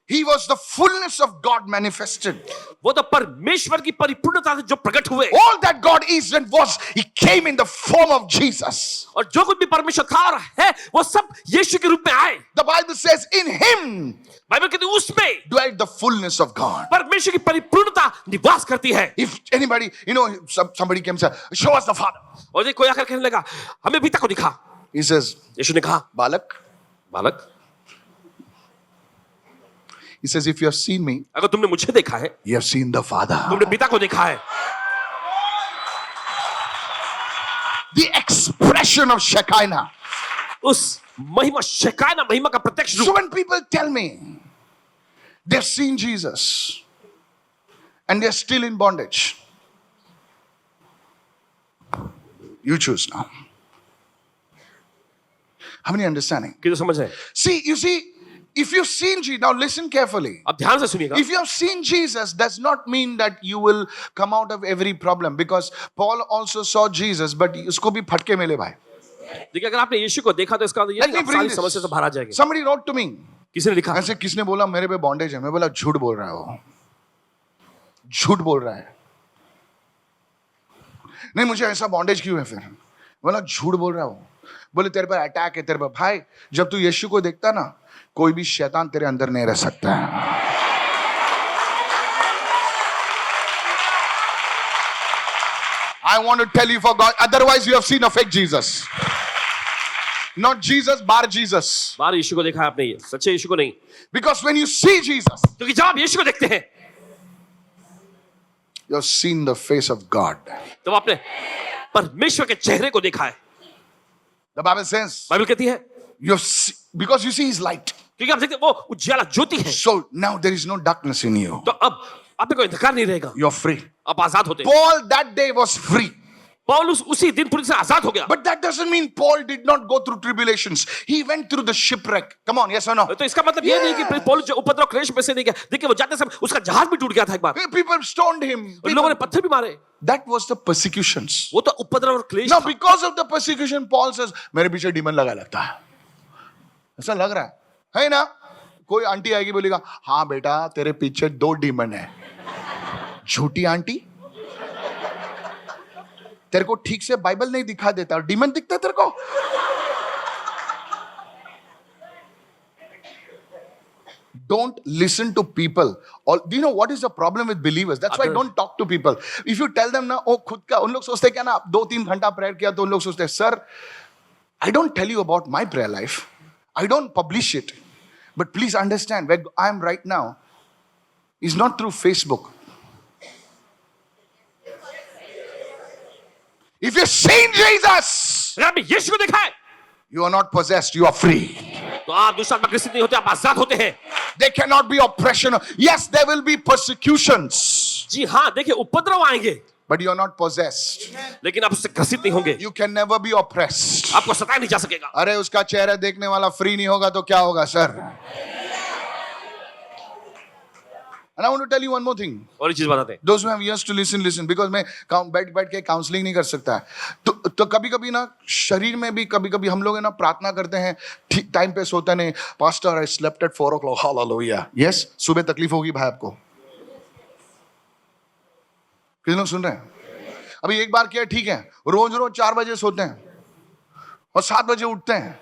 He was the fullness of God manifested. वो तो परमेश्वर की परिपूर्णता से जो प्रकट हुए। All that God is and was, He came in the form of Jesus. और जो कुछ भी परमेश्वर था और है, वो सब यीशु के रूप में आए। The Bible says, in Him Bible कहती है उसमें dwelt the fullness of God. परमेश्वर की परिपूर्णता निवास करती है। If anybody, somebody came and said, show us the Father. और ये कोई आकर कहने लगा, हमें पिता को दिखा। He says, यीशु ने कहा, बालक, He says, if you have seen me, अगर तुमने मुझे देखा है, you have seen the Father. तुमने पिता को देखा है। The expression of Shekinah. उस महिमा शेकायना महिमा का प्रत्यक्ष रूप। So when people tell me they've seen Jesus and they're still in bondage, you choose now. How many understanding? किसी समझ है? See, you see, if you've seen Jesus, now listen carefully. अब ध्यान से सुनिएगा। If you have seen Jesus, does not mean that you will come out of every problem, because Paul also saw Jesus, but उसको भी फटके मिले भाई। देखिए अगर आपने यीशु को देखा तो इसका मतलब ये Let नहीं me कि आप bring सारी this. समस्या से बाहर आ जाएंगे। Somebody wrote to me. किसी ने लिखा ऐसे किसने बोला मेरे पे बॉन्डेज है, मैं बोला झूठ बोल रहा है वो, झूठ बोल रहा है। नहीं मुझे ऐसा बॉन्डेज क्यों है फिर, बोला झूठ बोल रहा है वो। बोले तेरे पर अटैक है तेरे पर। भाई जब तू यीशु को देखता ना, कोई भी शैतान तेरे अंदर नहीं रह सकता है। I want to tell you for God, otherwise you have seen a fake Jesus. Not Jesus, bar Jesus. बाहर यीशु को देखा है आपने, ये सच्चे यीशु को नहीं। Because when you see Jesus, क्योंकि जब आप यीशु को देखते हैं you have seen the face of God. तो आपने परमेश्वर के चेहरे को देखा है। The Bible says, बाइबल कहती है you have because you see His light. क्योंकि आप देखते हैं वो उज्याला ज्योति है, So now there is no darkness in you. तो अब आप में कोई अंधकार नहीं रहेगा, You are free. आप आजाद होते हैं। Paul that day was free. पौलुस उसी दिन पूरी से आजाद हो गया। But that doesn't mean Paul did not go through tribulations. He went through the shipwreck. Come on, yes or no? तो इसका मतलब ये नहीं कि पौलुस जो उपद्रव क्लेश में से नहीं गया। देखिए वो जाते समय उसका जहाज भी टूट गया था एक बार, People stoned him. उन लोगों ने पत्थर भी मारे। That was the persecutions. वो तो उपद्रव और क्लेश Now था। because of the persecution, Paul says, मेरे पीछे डीमन लगा लगता है। ऐसा लग रहा है ना? कोई आंटी आएगी बोलेगा, हाँ बेटा तेरे पीछे 2 डीमन है। झूठी आंटी, तेरे को ठीक से बाइबल नहीं दिखा देता, डीमन दिखता है तेरे को। Don't listen to people. Or, do you know what is the problem with believers? That's why don't talk to people. If you tell them ना, ओ खुद का, उन लोग सोचते क्या ना, 2-3 घंटा प्रेयर किया तो उन लोग सोचते हैं, sir, I don't tell you about my prayer life. I don't publish it. But please understand, where I am right now is not through Facebook. If you've seen Jesus, अगर आपने यीशु को देखा है you are not possessed, you are free. तो आप दूसरा आत्मा ग्रसित नहीं होते, आप आजाद होते हैं। There cannot be oppression. Yes, there will be persecutions, जी हाँ, देखिए उपद्रव आएंगे, but you are not possessed. लेकिन आप उससे ग्रसित नहीं होंगे। You can never be oppressed. आपको सताया नहीं जा सकेगा। अरे उसका चेहरा देखने वाला फ्री नहीं होगा तो क्या होगा sir? And I want to tell you one more thing. और एक चीज बताते हैं, Those who have ears to listen, because मैं बैठ के काउंसलिंग नहीं कर सकता है, तो कभी कभी ना शरीर में भी कभी कभी हम लोग है ना प्रार्थना करते हैं, ठीक टाइम पे सोते नहीं। Pastor I slept at 4 o'clock, hallelujah. Yes, सुबह तकलीफ होगी भाई आपको। कितने लोग सुन रहे हैं? अभी एक बार किया ठीक है, रोज रोज 4 बजे सोते हैं और 7 बजे उठते हैं।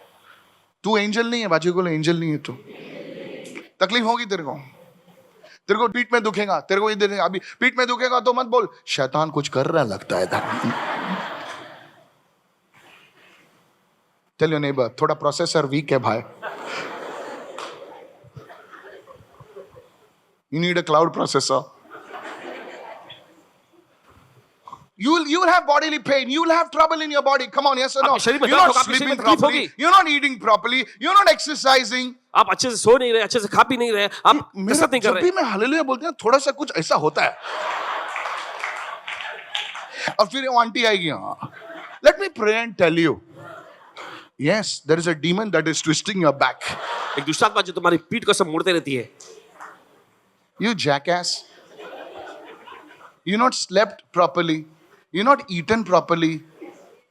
तू एंजल नहीं है, बाजी को एंजल नहीं है, तू तकलीफ होगी तेरे को। तेरे को पीठ में दुखेगा, तेरे को इधर अभी पीठ में दुखेगा तो मत बोल शैतान कुछ कर रहा लगता है। टेल योर नेबर, थोड़ा प्रोसेसर वीक है भाई, you need a cloud processor. You will have bodily pain. You will have trouble in your body. Come on, yes or no? आपके शरीर में You're दर्द not होगा, आपके शरीर sleeping में तकलीफ properly. होगी। You're not eating properly. You're not exercising. आप अच्छे से सो नहीं रहे, अच्छे से खा पी नहीं रहे, आप कसरत नहीं कर जब रहे। भी मैं हालेलुया बोलते हैं थोड़ा सा कुछ ऐसा होता है और फिर वो आंटी आएगी, हाँ, let me pray and tell you, yes, there is a demon that is twisting your back. एक दूसरा आत्मा जो तुम्हारी पीठ को सब मोड़ते रहती है। You jackass. You not slept properly. You not eaten properly.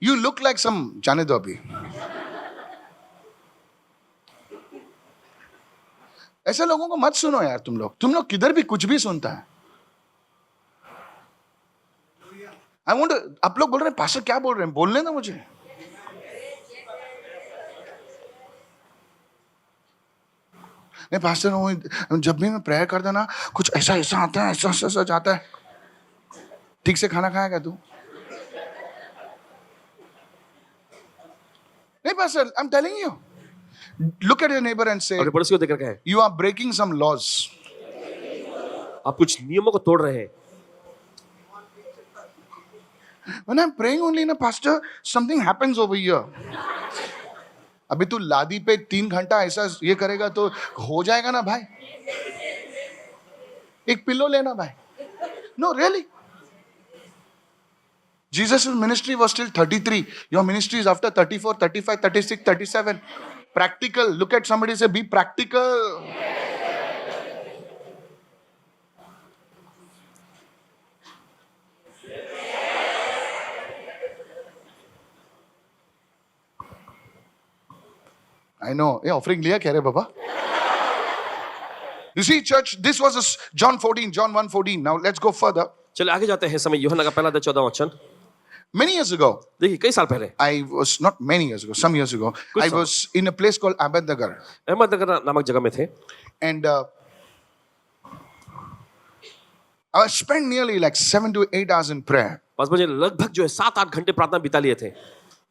You look like some जाने दो अभी। ऐसे लोगों को मत सुनो यार, तुम लोग किधर भी कुछ भी सुनता है। I want to, आप लोग बोल रहे हैं पास्टर क्या बोल रहे हैं, बोलने दो मुझे। नहीं पास्टर, जब भी मैं प्रेयर करता ना कुछ ऐसा आता है, ऐसा जाता है। ठीक से खाना खाया क्या तू? नहीं pastor, I am telling you, look at your neighbour and say, अपने पड़ोसी को देखकर कहे, you are breaking some laws. आप कुछ नियमों को तोड़ रहे हैं। When I'm praying only na pastor, something happens over here. अभी तू लादी पे 3 घंटा ऐसा ये करेगा तो हो जाएगा ना भाई। एक पिलो लेना भाई। No, really. Jesus' ministry was till 33. Your ministry is after 34, 35, 36, 37. Practical. Look at somebody, say, be practical. I know. ये offering लिया क्या रे बाबा? You see, church, this was John 14, John 1:14. Now let's go further. चलिए आगे जाते हैं समय यूहन्ना का पहला अध्याय 14वां वचन। Many years ago, देखिए कई साल पहले I was not many years ago, some years ago, I साल। was in a place called Ahmednagar, Ahmednagar नामक जगह में थे। and I spent nearly like 7 to 8 hours in prayer. बस मुझे लगभग जो है 7-8 घंटे प्रार्थना बिता लिए थे।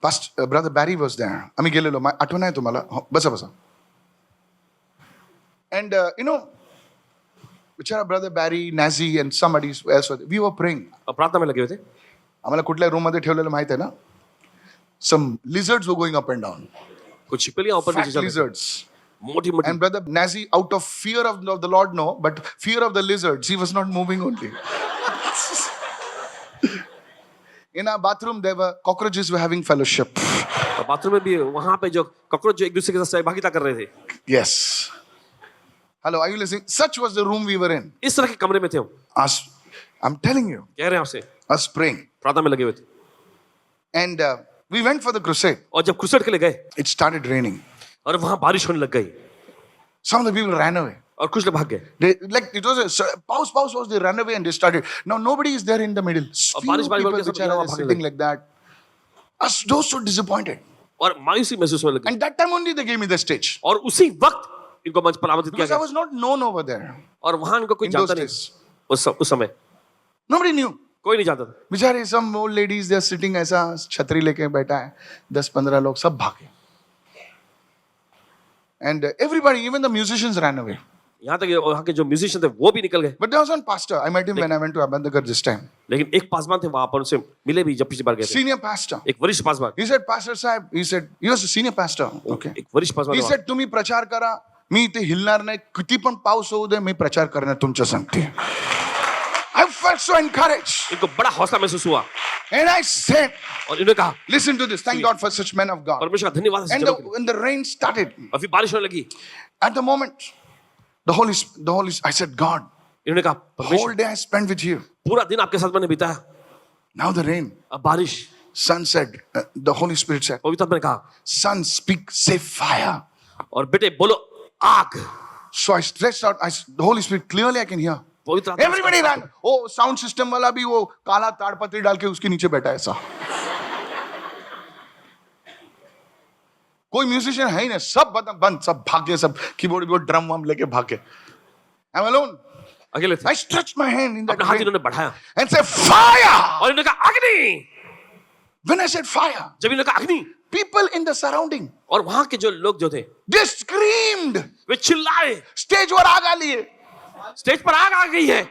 Brother Barry was there. आम्ही गेलेलो. आठवण आहे तुम्हाला? हो, बसा बसा. And you know, बिचारा brother Barry, Nazi, and somebody else, we were praying. और प्रार्थना में लगे हुए थे। आम्हाला कुठल्या रूम मध्ये ठेवलेलं माहित आहे ना? Some lizards were going up and down. कुछ छिपकलियां ऊपर Fat नीचे चल रही थी। lizards. मोटी मोटी। And brother Nazi, out of fear of the Lord, no, but fear of the lizards, he was not moving only. In our bathroom, there were cockroaches were having fellowship. और bathroom में भी वहां पे जो cockroach जो एक दूसरे के साथ सहभागिता कर रहे थे। Yes. Hello, are you listening? Such was the room we were in. इस तरह के कमरे में थे हम। Us, I'm telling you, कह रहे हैं आपसे, us praying. प्रार्थना में लगे हुए थे। And we went for the crusade. और जब क्रूसेड के लिए गए It started raining. और वहां बारिश होने लग गई Some of the people ran away. और कुछ लोग भाग गए। They, like it was a pause was they ran away and they started. Now nobody is there in the middle. Few बारिश people बोल के सब which are यहाँ there भागने sitting लगे। like that. Us those so disappointed. और मायूसी महसूस होने लगी। And that time only they gave me the stage. और उसी वक्त इनको मंच पर आमंत्रित किया Because I गया was not known over there. और वहां इनको कोई In those जानता नहीं days. उस समय Nobody knew. कोई नहीं जानता था। बेचारे some old ladies they are sitting ऐसा छतरी लेके बैठा है 10-15 लोग सब भागे. And everybody, even the musicians ran away. यहाँ तक वहाँ के जो म्यूजिशियन थे वो भी निकल गए। But there was one pastor. I met him when I went to Ahmednagar this time. लेकिन एक पासवान थे वहां पर उनसे मिले भी जब पिछली बार गए थे। Senior pastor. एक वरिष्ठ Paswan. He said, Pastor Sahib, he said, he was a senior pastor. Okay. एक वरिष्ठ पासवान He थे said, तुम्ही प्रचार करा. मी इथे हिलणार नाही. किती पण पाऊस होऊ दे, मी प्रचार करणार तुमच्या संगती. I felt so encouraged. वहाँ। इनको बड़ा हौसला महसूस हुआ And I said, और इन्होंने कहा listen to this. Thank God for such men of God. परमेश्वर का धन्यवाद है इस And जगह के लिए। when the rain started, और फिर बारिश होने लगी। at the moment, I said, God, इन्होंने कहा whole परमेश्वर day I spent with you. पूरा दिन आपके साथ मैंने बिताया। Now the rain. अब बारिश। Son said, the Holy Spirit said, पवित्र आत्मा ने कहा Son, speak, say fire. और बेटे बोलो आग। So I stretched out. The Holy Spirit, clearly I can hear. पवित्र आत्मा Everybody ran. Oh, sound system वाला भी वो काला ताड़पत्री डाल के उसके नीचे बैठा है ऐसा. कोई म्यूजिशियन है ही नहीं, सब बंद, सब भागे, सब कीबोर्ड ड्रम वम लेके भागे. I'm alone. अकेले थे। I stretched my hand in that अपना हाथ rain इन्होंने बढ़ाया and said, fire. और इन्होंने कहा अग्नि। When I said fire, जब इन्होंने कहा अग्नि people in the surrounding, और वहां के जो लोग जो थे they screamed. वे चिल्लाए Stage पर आग आ लिए. स्टेज पर आग आ गई है।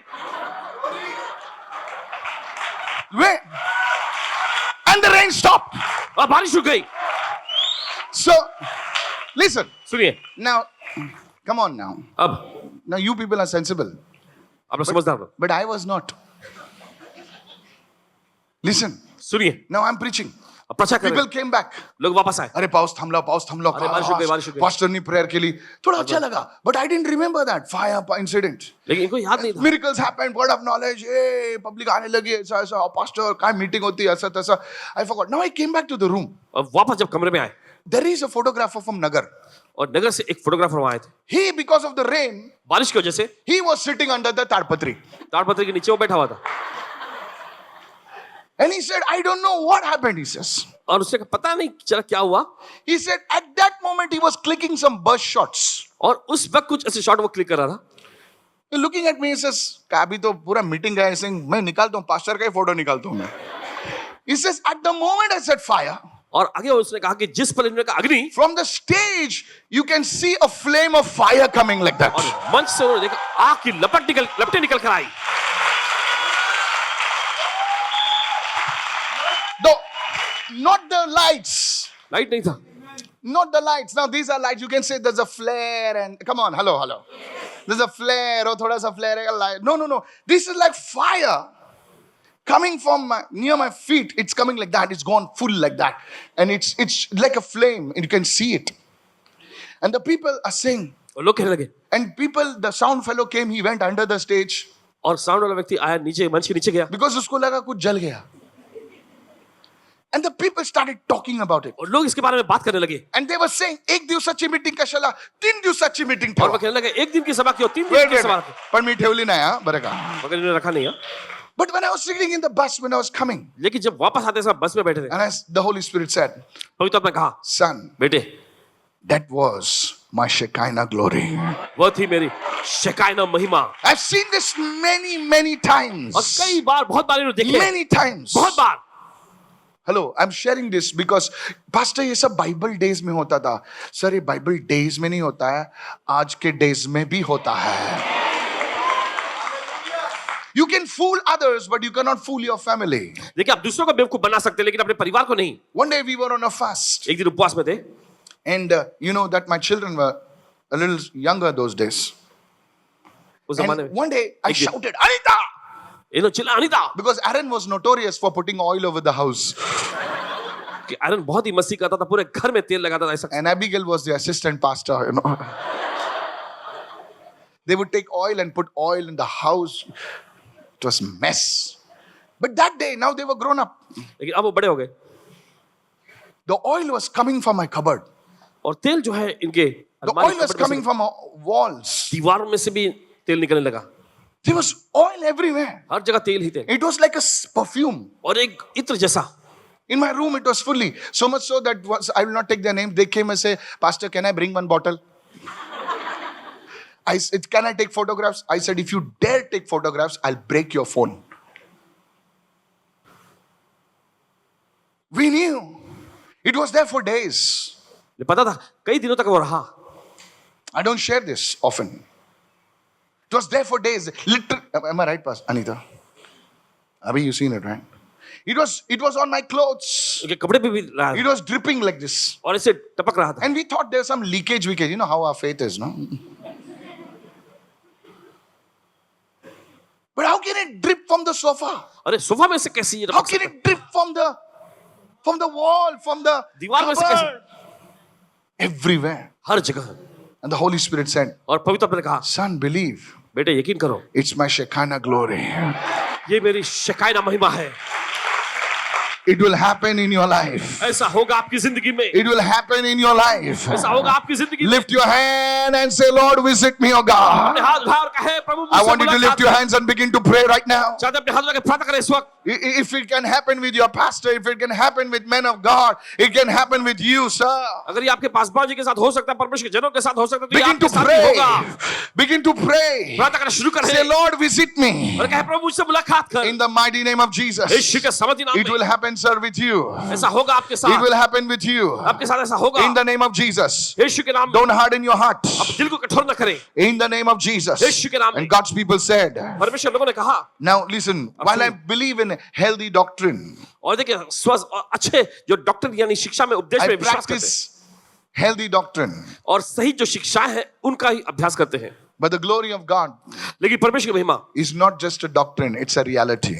Wait. And the rain stopped. और बारिश रुक गई। So, listen. सुनिए Now, come on now. अब Now you people are sensible. आप लोग समझदार हो। But I was not. Listen. सुनिए Now I'm preaching. अब प्रचार कर रहे People हैं। came back. लोग वापस आए। अरे पाउस थमला अरे बारिश रुक गई। पास्टर ने प्रेयर के लिए थोड़ा अच्छा लगा. But I didn't remember that fire incident. लेकिन इनको याद नहीं था। Miracles happened, word of knowledge. Hey, public आने लगी ऐसा ऐसा. Pastor काय मीटिंग होती है ऐसा तैसा. I forgot. Now I came back to the room. और वापस जब कमरे में आए There is a photographer from Nagar. और नगर से एक फोटोग्राफर वहां आए थे। He, because of the rain, बारिश की वजह से he was sitting under the ताड़पत्री. ताड़पत्री के नीचे वो बैठा हुआ था And he said, I don't know what happened, he says. और उसने कहा पता नहीं चला क्या हुआ। He said, at that moment, he was clicking some burst shots. और उस वक्त कुछ ऐसे शॉट वो क्लिक कर रहा था। Looking at me, he says, अभी तो पूरा मीटिंग है, saying, मैं निकालता हूँ, पास्टर का ही फोटो निकालता हूँ मैं. He says, at the moment I said fire, और आगे उसने कहा कि जिस पल इन्होंने कहा अग्नि from the stage, you can see a flame of fire coming like that. और मंच से उन्होंने देखा आग की लपटें निकल कर आई। Though, not the lights. Light नहीं था। Not the lights. Now these are lights. You can say there's a flare and come on, hello. There's a flare or thoda sa flare ka light. No. This is like fire coming from near my feet. It's coming like that. It's gone full like that, and it's like a flame, and you can see it. And the people are saying, और लोग कहने लगे and people, the sound fellow came. He went under the stage और sound वाला व्यक्ति आया नीचे मंच के नीचे गया because उसको लगा कुछ जल गया. And the people started talking about it. और लोग इसके बारे में बात करने लगे And they were saying, एक दिवसाची मीटिंग कशाला 3 दिवसाची मीटिंग और वो ठेवा. कहने लगे एक दिन की सभा की और 3 दिन Wait, की wait, सभा wait. की. पण मी ठेवली नाही हा बरं का. मगर इन्होंने रखा नहीं है. But when I was sitting in the bus when I was coming, लेकिन जब वापस आते समय बस में बैठे थे and the Holy Spirit said, पवित्र आत्मा ने कहा son, बेटे that was my Shekinah glory. वो थी मेरी शेकाइना महिमा. I've seen this many times. और कई बार बहुत बार इन्होंने देखे Many times. बहुत बार. Hello, I'm sharing this because pastor ये सब बाइबल डेज में होता था. सर ये बाइबल डेज में नहीं होता है, आज के डेज में भी होता है. You can fool others, but you cannot fool your family. देखिए आप दूसरों को बेवकूफ बना सकते हैं लेकिन अपने परिवार को नहीं. One day we were on a fast, एक दिन उपवास में थे and you know that my children were a little younger those days. उस जमाने And में. one day I एक दिन. shouted, Anita! इन्होंने चिल्ला Anita Because Aaron was notorious for putting oil over the house. कि आयरन बहुत ही मस्ती करता था पूरे घर में तेल लगाता था ऐसा. And Abigail was the assistant pastor, you know. They would take oil and put oil in the house. It was mess. But that day, now they were grown up. लेकिन अब वो बड़े हो गए The oil was coming from my cupboard. और तेल जो है इनके The अलमारी oil was कपड़े में coming से- from walls. दीवारों में से भी तेल निकलने लगा. There was oil everywhere. हर जगह तेल ही तेल It was like a perfume. और एक इत्र जैसा. In my room, it was fully. So much so that once, I will not take their name. They came and say, Pastor, can I bring one bottle? I said, can I take photographs? I said, if you dare take photographs, I'll break your phone. We knew. It was there for days. मुझे पता था कई दिनों तक वो रहा. I don't share this often. It was there for days. Am I right, Pastor Anita? Abhi, you seen it, right? It was on my clothes. उनके कपड़े पे भी रहा It was dripping like this. और ऐसे टपक रहा था. And we thought there's some leakage. You know how our faith is, no? But how can it drip from the sofa? अरे सोफा में से कैसे ये How टपक can सकता it drip from the wall, from the दीवार में से कैसे? cupboard? Everywhere. हर जगह. And the Holy Spirit said, और पवित्र आत्मा ने कहा son, believe. बेटे यकीन करो It's my Shekinah glory. ये मेरी शेकाइना महिमा है. It will happen in your life. ऐसा होगा आपकी जिंदगी में. It will happen in your life. ऐसा होगा आपकी जिंदगी में. Lift your hand and say, Lord, visit me, oh अपने God. हाथ उठा और कहे प्रभु I मुझसे want you to मुलाकात lift your करें. hands and begin to pray right now. चाहते अपने हाथ उठा के प्रार्थना करें इस वक्त. If it can happen with your pastor, if it can happen with men of God, it can happen with you, sir. अगर ये आपके पासवान जी के साथ हो सकता है परमेश्वर के जनों के साथ हो सकता है तो ये Begin आपके to साथ भी होगा. pray. Begin to pray. प्रार्थना करना शुरू Say, करें Lord, visit me. और कहे प्रभु मुझसे मुलाकात कर. In the mighty name of Jesus. यीशु के समर्थी नाम It will में happen, sir, with you. ऐसा होगा आपके It साथ. will happen with you. आपके साथ ऐसा होगा. In the name of Jesus. यीशु के नाम में. Don't harden your heart. आप दिल को कठोर न करें. In the name of Jesus. यीशु के नाम में. And God's people said, परमेश्वर लोगों ने कहा. now listen, while I believe in healthy doctrine, और देखिए स्वस्थ और अच्छे जो डॉक्टर यानी शिक्षा में उपदेश I में विश्वास करते हैं practice healthy doctrine. और सही जो शिक्षाएं हैं उनका ही अभ्यास करते हैं. But the glory of God लेकिन परमेश्वर की महिमा is not just a doctrine, it's a reality.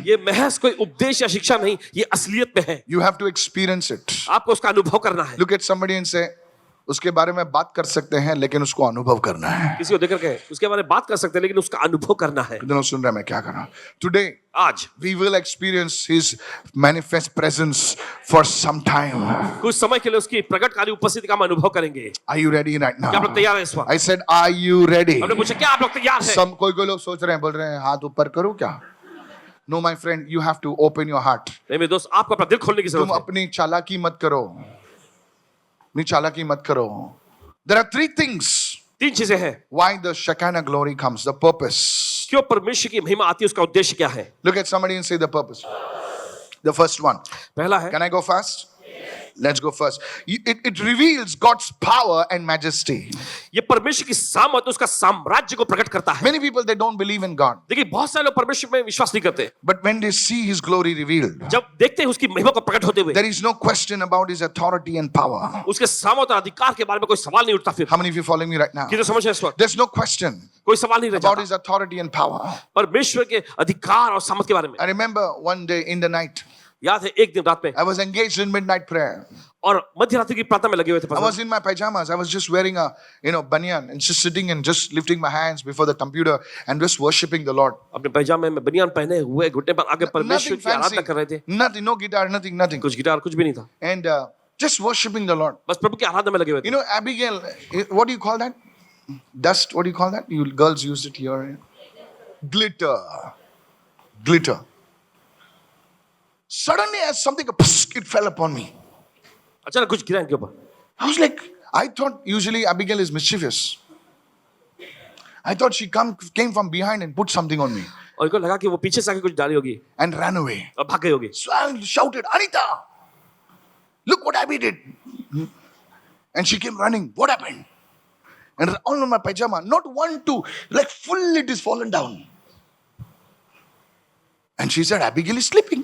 ये महज कोई उपदेश या शिक्षा नहीं, ये असलियत में है. You have to experience it. आपको उसका अनुभव करना है. Look at somebody and say, उसके बारे में बात कर सकते हैं लेकिन उसको अनुभव करना है. किसी को देखकर कहे उसके बारे में बात कर सकते हैं लेकिन उसका अनुभव करना है. इतना सुन रहा है मैं क्या कर रहा हूं. Today आज we will experience His manifest presence for some time. कुछ समय के लिए उसकी प्रकट कार्य उपस्थिति का हम अनुभव करेंगे. Are you ready right now? क्या आप लोग तैयार हैं इस वक्त? I said, are you ready? हमने पूछा क्या आप लोग तैयार हैं? Some कोई लोग सोच रहे हैं, बोल रहे हैं हाथ ऊपर करूं क्या? No, my friend, you have to open your heart. नहीं मेरे दोस्त आपको अपना दिल खोलने की तुम जरूरत है. अपनी चालाकी मत करो. अपनी चालाकी मत करो. There are 3 things तीन चीजें हैं why the Shekinah glory comes, the purpose. क्यों परमेश्वर की महिमा आती है, उसका उद्देश्य क्या है? Look at somebody and say the purpose. The first one. पहला है Can I go fast? Let's go first. It reveals God's power and majesty. ये परमेश्वर की सामर्थ उसका साम्राज्य को प्रकट करता है. Many people, they don't believe in God. देखिए बहुत सारे लोग परमेश्वर में विश्वास नहीं करते. But when they see His glory revealed, जब देखते हैं उसकी महिमा को प्रकट होते हुए there is no question about His authority and power. उसके सामर्थ और अधिकार के बारे में कोई सवाल नहीं उठता. फिर How many of you following me right now? कितने समझ रहे हैं इस वक्त? There's no question कोई सवाल नहीं रह about जाता His authority and power. परमेश्वर के अधिकार और सामर्थ के बारे में. I remember one day in the night, याद है एक दिन रात में I was engaged in midnight prayer. और मध्य रात्रि की प्रार्थना में लगे हुए थे I pastor. was in my pajamas. I was just wearing a, banyan and just sitting and just lifting my hands before the computer and just worshiping the Lord. अपने पैजामे में बनियान पहने हुए घुटने पर आगे परमेश्वर Nothing की आराधना fancy. कर रहे थे। Nothing, no guitar, nothing. कुछ गिटार कुछ भी नहीं था, And just worshiping the Lord. बस प्रभु की आराधना में लगे हुए थे। Abigail, what do you call that? Dust, what do you call that? You girls used it here. Glitter. Suddenly, as something, it fell upon me. अचानक कुछ गिरा इनके ऊपर। I was like, I thought usually Abigail is mischievous. I thought she came from behind and put something on me और इनको लगा कि वो पीछे से आके कुछ डाली होगी and ran away. और भाग गई होगी। So I shouted, Anita, look what Abby did. And she came running. What happened? And all on my pajama, not 1, 2, like full it is fallen down. And she said, Abigail is sleeping.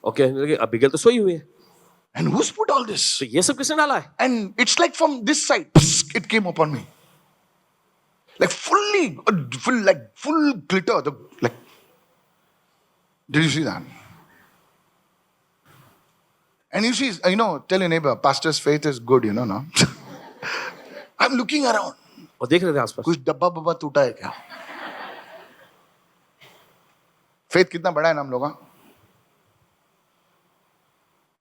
Okay, लगे Abigail तो सोई हुई है। And who's put all this? तो ये सब किसने डाला है? And it's like from this side, it came upon me. Like full glitter. Did you see that? And you see, tell your neighbor, pastor's faith is good, no? I'm looking around. और देख रहे थे आसपास। कुछ डब्बा टूटा है क्या? Faith कितना बड़ा है ना हम लोग का?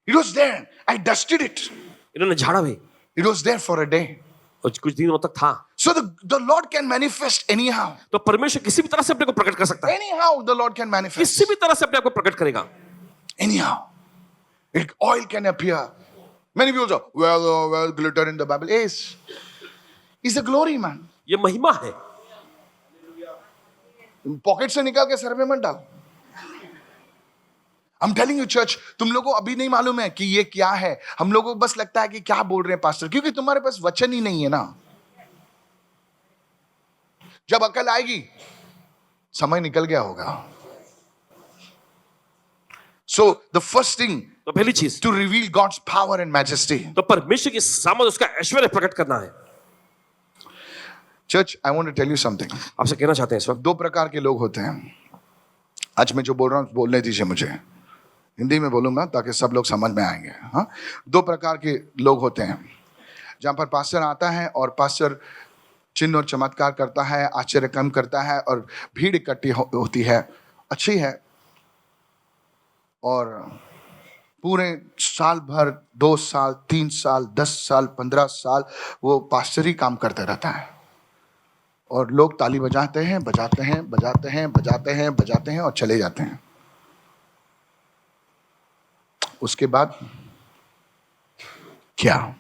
It was there. I dusted it. इन्होंने झाड़ा भी। It was there for a day. और कुछ दिनों तक था। So the Lord can manifest anyhow. तो परमेश्वर किसी भी तरह से अपने को प्रकट कर सकता है। Anyhow, the Lord can manifest. किसी भी तरह से अपने आप को प्रकट करेगा। Anyhow. Oil can appear. Many people say, well, glitter in the Bible. Yes. It's a glory, man. ये महिमा है। पॉकेट से निकाल के सर में मत डाल। I'm telling you, church, तुम लोगों को अभी नहीं मालूम है कि ये क्या है। हम लोगों को बस लगता है कि क्या बोल रहे हैं पास्टर, क्योंकि तुम्हारे पास वचन ही नहीं है ना। जब अकल आएगी, समय निकल गया होगा। So the first thing, तो पहली चीज to reveal God's power and majesty. तो परमेश्वर की सामर्थ, उसका ऐश्वर्य प्रकट करना है। Church, I want to tell you something. आपसे कहना चाहते हैं इस वक्त दो प्रकार के लोग होते हैं। आज मैं जो बोल रहा हूं बोलने दीजिए मुझे, हिंदी में बोलूंगा ताकि सब लोग समझ में आएंगे। हाँ, दो प्रकार के लोग होते हैं जहां पर पास्टर आता है और पास्टर चिन्ह और चमत्कार करता है, आश्चर्य काम करता है और भीड़ इकट्ठी होती है, अच्छी है, और पूरे साल भर 2 साल 3 साल 10 साल 15 साल वो पास्टर ही काम करते रहता है और लोग ताली बजाते हैं और चले जाते हैं। उसके बाद क्या?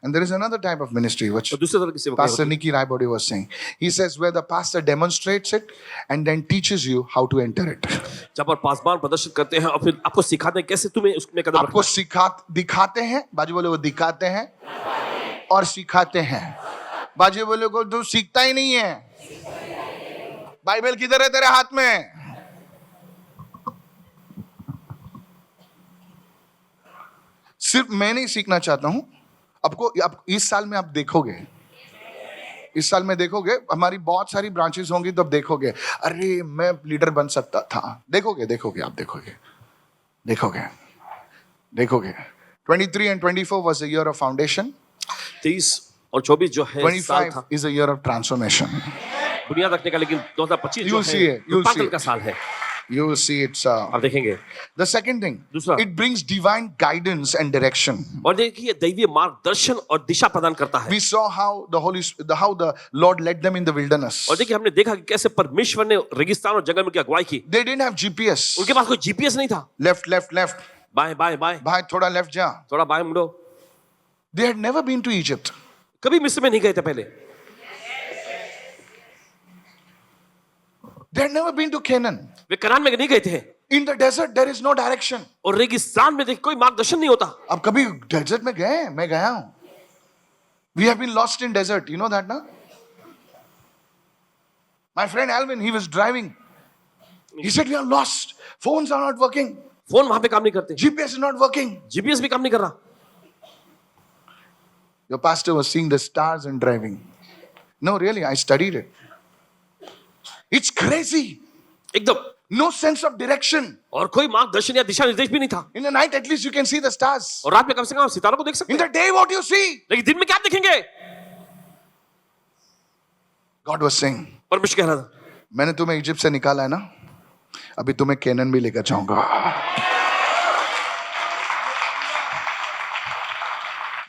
And there is another type of ministry which तो दूसरे तरह की सेवा Pastor Nicky Raibodi was saying. He says where the pastor demonstrates it and then teaches you how to enter it. जब पर पासवान प्रदर्शित करते हैं और फिर आपको सिखाते हैं कैसे तुम्हें उसमें कदम आपको रखना है। दिखाते हैं, बाजू बोले वो दिखाते हैं और सिखाते हैं। बाजू बोले को तू सीखता ही नहीं है। बाइबल किधर है तेरे हाथ में? सिर्फ मैं नहीं सीखना चाहता हूं, आप इस साल में आप देखोगे, इस साल में देखोगे हमारी बहुत सारी ब्रांचेस होंगी, तो आप देखोगे अरे मैं लीडर बन सकता था। देखोगे आप देखोगे 23 and 24 was a year of foundation. 23 और 24 जो है साल 25 था is a year of transformation. बुनियाद रखने का, लेकिन 2025 जो You'll see है it. You'll रूपांतरण see का साल है। You will see it's आप देखेंगे। the second thing. दूसरा, it brings divine guidance and direction. और देखिए दैवीय मार्गदर्शन और दिशा प्रदान करता है। We saw how the Lord led them in the wilderness. और देखिए हमने देखा कि कैसे परमेश्वर ने रेगिस्तान और जंगल में क्या अगुवाई की। They didn't have GPS. उनके पास कोई जीपीएस नहीं था। Left. बाएं भाई थोड़ा लेफ्ट जा। थोड़ा बाएं मुड़ो। They had never been to Egypt. कभी मिस्र में नहीं गए थे पहले। They had never been to Canaan. वे कनान में नहीं गए थे। In the desert there is no direction. और रेगिस्तान में देखिए कोई मार्गदर्शन नहीं होता। अब कभी डेजर्ट में गए? मैं गया हूं। We have been lost in desert. You know that, na? My friend Alvin, he was driving. He said we are lost. Phones are not working. Phone वहां पे काम नहीं करते। GPS is not working. GPS भी काम नहीं कर रहा। Your pastor was seeing the stars and driving. No, really, I studied it. It's crazy. एकदम No sense of direction. और कोई मार्गदर्शन या दिशा निर्देश भी नहीं था। In the night, at least you can see the stars. और रात में कम से कम आप सितारों को देख सकते In हैं, the day, what do you see? लेकिन दिन में क्या आप देखेंगे? God was saying, परमेश्वर कह रहा था, मैंने तुम्हें इजिप्ट से निकाला है ना, अभी तुम्हें कैनन भी लेकर जाऊंगा।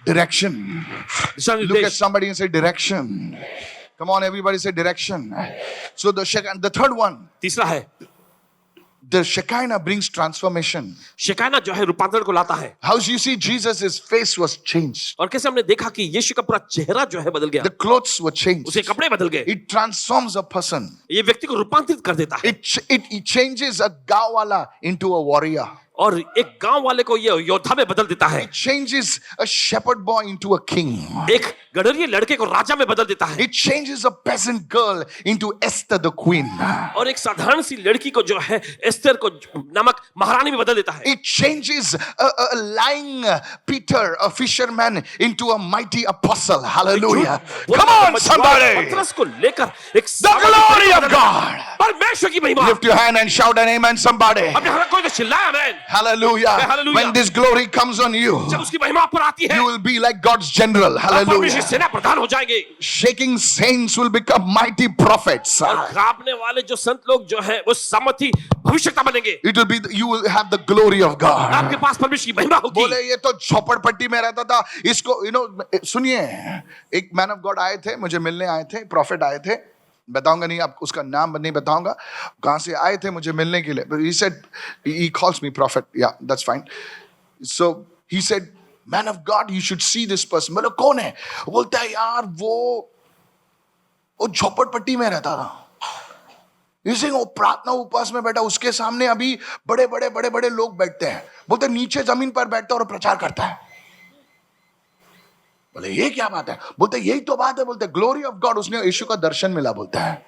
Direction. दिशा Look at निर्देश। somebody and say direction. Come on, everybody say direction. So the third one, तीसरा है, the Shekinah brings transformation. शिकायना जो है रूपांतरण को लाता है। How you see Jesus' face was changed. और कैसे हमने देखा कि यीशु का पूरा चेहरा जो है बदल गया, The clothes were changed. उसे कपड़े बदल गए। It transforms a person. ये व्यक्ति को रूपांतरित कर देता है It changes a gawala into a warrior. और एक गांव वाले को ये योद्धा में बदल देता है। It changes a shepherd boy into a king. एक गडरिये लड़के को राजा में बदल देता है It changes a peasant girl into Esther the queen. और एक साधारण सी लड़की को जो है एस्तर को नामक महारानी में बदल देता है। It changes a lying Peter, a fisherman, into a mighty apostle. Hallelujah. Come on, somebody. पतरस को लेकर एक The glory of God. परमेश्वर की महिमा। Lift your hand and shout an amen, somebody. अपने हाथ कोई तो चिल्लाए आमेन। Hallelujah. Hallelujah. When this glory comes on you, जब उसकी महिमा पर आती है, you will be like God's general. आप परमेश्वर Hallelujah. सेना प्रधान हो जाएंगे। Shaking saints will become mighty prophets. और कांपने वाले जो संत लोग जो है वो सामर्थी भविष्यता बनेंगे। It will be, you will have the glory of God. आपके पास परमेश्वर की महिमा होगी। बोले ये तो झोपड़पट्टी में रहता था, इसको सुनिए, एक मैन ऑफ गॉड आए थे, मुझे मिलने आए थे, प्रॉफिट आए थे, बताऊंगा नहीं, आप उसका नाम नहीं बताऊंगा कहां से आए थे मुझे मिलने के लिए. He said, he calls me prophet. Yeah, that's fine. So he said, man of God, you should see this person. बोले कौन है? बोलता है यार वो झोपड़पट्टी में रहता था, इसे वो प्रार्थना उपवास में बैठा, उसके सामने अभी बड़े बड़े बड़े बड़े लोग बैठते हैं, बोलते नीचे जमीन पर बैठता और प्रचार करता है. बोले ये क्या बात है? बोलते यही तो बात है. बोलते ग्लोरी ऑफ गॉड, उसने यीशु का दर्शन मिला. बोलता है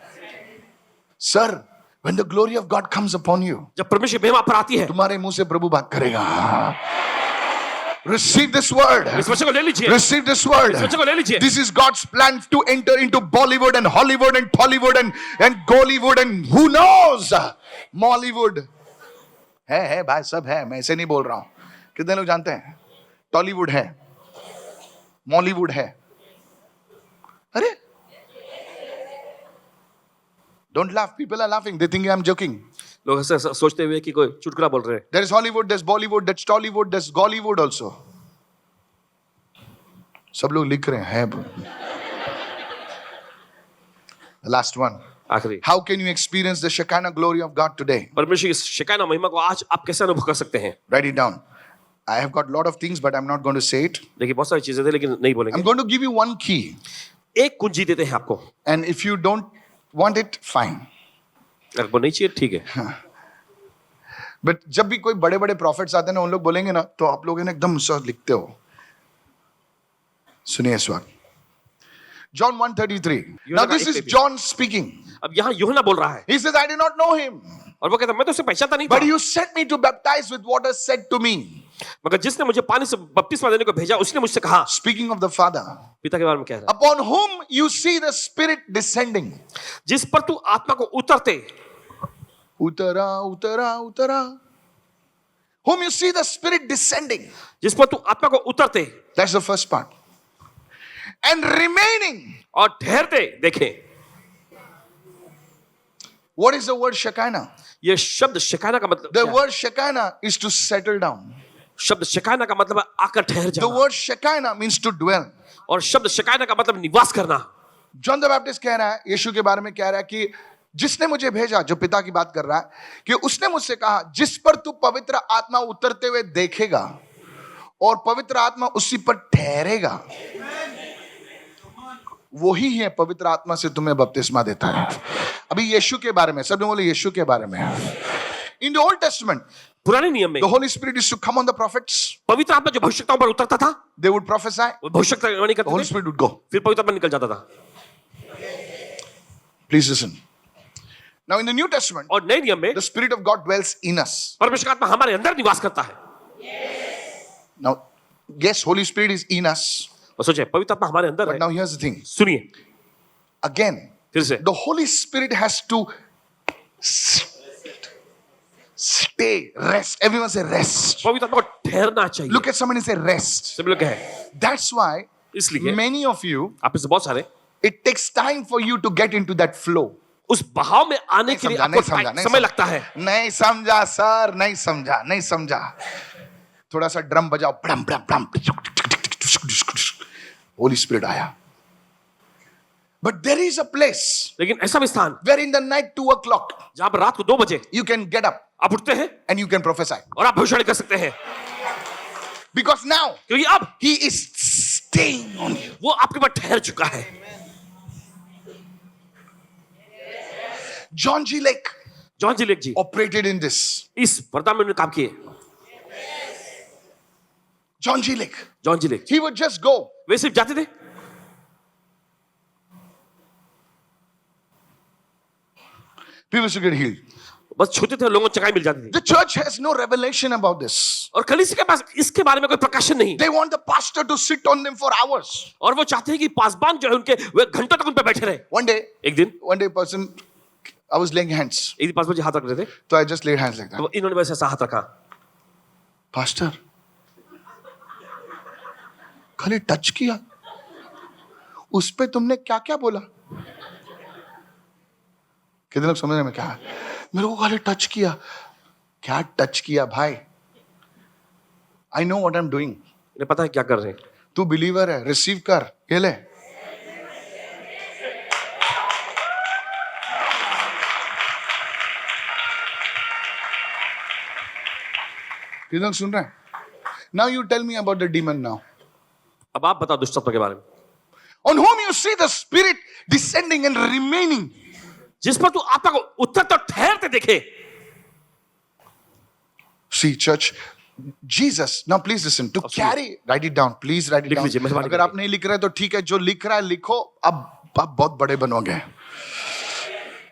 sir, when the glory of God comes upon you, जब परमेश्वर की महिमा पर आती है, तुम्हारे मुंह से प्रभु बात करेगा. Receive this word. इस वचन को ले लीजिए। Receive this word. इस वचन को ले लीजिए। This is God's plan to enter into Bollywood and Hollywood and Tollywood and Gollywood and who knows Mollywood. है भाई, सब है, मैं ऐसे नहीं बोल रहा हूं. कितने लोग जानते हैं टॉलीवुड है, मॉलीवुड है? अरे don't laugh, people are laughing, they think I'm joking. लोग ऐसा सोचते हुए कि कोई चुटकुला बोल रहे हैं। There is Hollywood, there's Bollywood, there's Tollywood, there's Gollywood also. सब लोग लिख रहे हैं. The last one. आखिरी, How can you experience the Shekinah glory of God today? परमेश्वर की शिकायना महिमा को आज आप कैसे अनुभव कर सकते हैं? Write it down. I have got a lot of things, but I'm not going to say it. देखिए बहुत सारी चीजें थे लेकिन नहीं बोलेंगे। I'm going to give you one key. एक कुंजी देते हैं आपको, And if you don't want it, fine. अगर वो नहीं चाहिए ठीक है। But जब भी कोई बड़े बड़े prophets आते हैं ना, उन लोग बोलेंगे ना, तो आप लोग है ना एकदम सब लिखते हो. सुनिए इस वक्त. John 1:33. Now this is John speaking. अब यहाँ यूहन्ना बोल रहा है He says, I did not know him, और वो कहता मैं तो उसे पहचानता नहीं but था, you sent me to baptize with water, said to me. मगर जिसने मुझे पानी से बपतिस्मा देने को भेजा उसने मुझसे कहा, Speaking of the Father, पिता के बारे में कह रहा है, upon whom you see the Spirit descending. जिस पर तू आत्मा को उतरते, Utara, utara, utara. Whom you see the Spirit descending. जिस पर तू आत्मा को उतरते That's the first part. And remaining. और ठहरते देखे। What is the word Shekinah? ये शब्द शिकायना का मतलब The क्या है? word Shekinah is to settle down. शब्द शिकायना का मतलब है आकर ठहर The जाना, word Shekinah means to dwell. और शब्द शिकायना का मतलब निवास करना। जॉन द बैप्टिस्ट कह रहा है, यीशु के बारे में कह रहा है कि जिसने मुझे भेजा, जो पिता की बात कर रहा है, कि उसने मुझसे कहा जिस पर तू पवित्र आत्मा उतरते हुए देखेगा और पवित्र आत्मा उसी पर ठहरेगा, वही है पवित्र आत्मा से तुम्हें बपतिस्मा देता है. अभी यीशु के बारे में, सब लोग बोले यीशु के बारे में. इन द ओल्ड टेस्टमेंट, पुराने नियम में the Holy Spirit used to come on the prophets. पवित्र आत्मा जो भविष्यताओं पर उतरता था, They would prophesy. वो भविष्यवाणी The Holy करते थे, Spirit would go. फिर पवित्र आत्मा निकल जाता था। Please listen. Now in the New Testament, और नए नियम में the Spirit of God dwells in us. परमेश्वर का आत्मा हमारे अंदर निवास करता है। Now, yes, Holy Spirit is in us. और सोचिए पवित्र आत्मा हमारे अंदर But है। now here's the thing. सुनिए Again, फिर से, the Holy Spirit has to sit. stay, rest. Everyone say rest. पवित्र आत्मा को ठहरना चाहिए. Look at somebody and say rest. सभी लोग कहें. That's why इसलिए many of you, आप में से बहुत सारे it takes time for you to get into that flow. उस बहाव में आने के लिए आपको समय लगता है. नहीं समझा सर, नहीं समझा. थोड़ा सा ड्रम बजाओ, ब्रम ब्रम ब्रम, होली स्पिरिट आया. But there is a place लेकिन ऐसा भी स्थान where in the night 2 o'clock जहां पर रात को 2 बजे you can get up आप उठते हैं and you can prophesy. और आप भविष्यवाणी कर सकते हैं. Because now क्योंकि अब he is staying on you. वो आपके ऊपर ठहर चुका है. John G. Lake John G Lake ji operated in this. इस वरदान में उन्होंने काम किए. John G. Lake. John G Lake He would just go. वे सिर्फ जाते थे. People used to get healed. बस छूते थे और लोगों को चकाई मिल जाती थी. The church has no revelation about this. और कलीसिया के पास इसके बारे में कोई प्रकाशन नहीं. They want the pastor to sit on them for hours. और वो चाहते हैं कि पासबान जो है उनके वे घंटों तक उन पे बैठे रहे. One day, एक person, I was laying hands. दिन पासबान जी हाथ रख रहे थे. So I just laid hands like that. तो इन्होंने वैसे ऐसा हाथ रखा. Pastor, खाली टच किया, उस पे तुमने क्या क्या बोला? कितने लोग समझ रहे हैं क्या है? मेरे को खाली टच किया. क्या टच किया भाई? I know what I'm doing. इन्हें पता है क्या कर रहे हैं. तू बिलीवर है, रिसीव कर, ये ले. कितने लोग सुन रहे हैं? Now you tell me about the demon now. अब आप बताओ दुष्टत्व के बारे में. On whom you see the spirit descending and remaining. जिस पर तू आत्मा को उतरते और ठहरते देखे. See, church, Jesus, now please listen, to carry, write it down, please write it लिख down. लीजिए, मेहरबानी अगर आप नहीं लिख रहे तो ठीक है, जो लिख रहा है लिखो, अब आप बहुत बड़े बनोगे.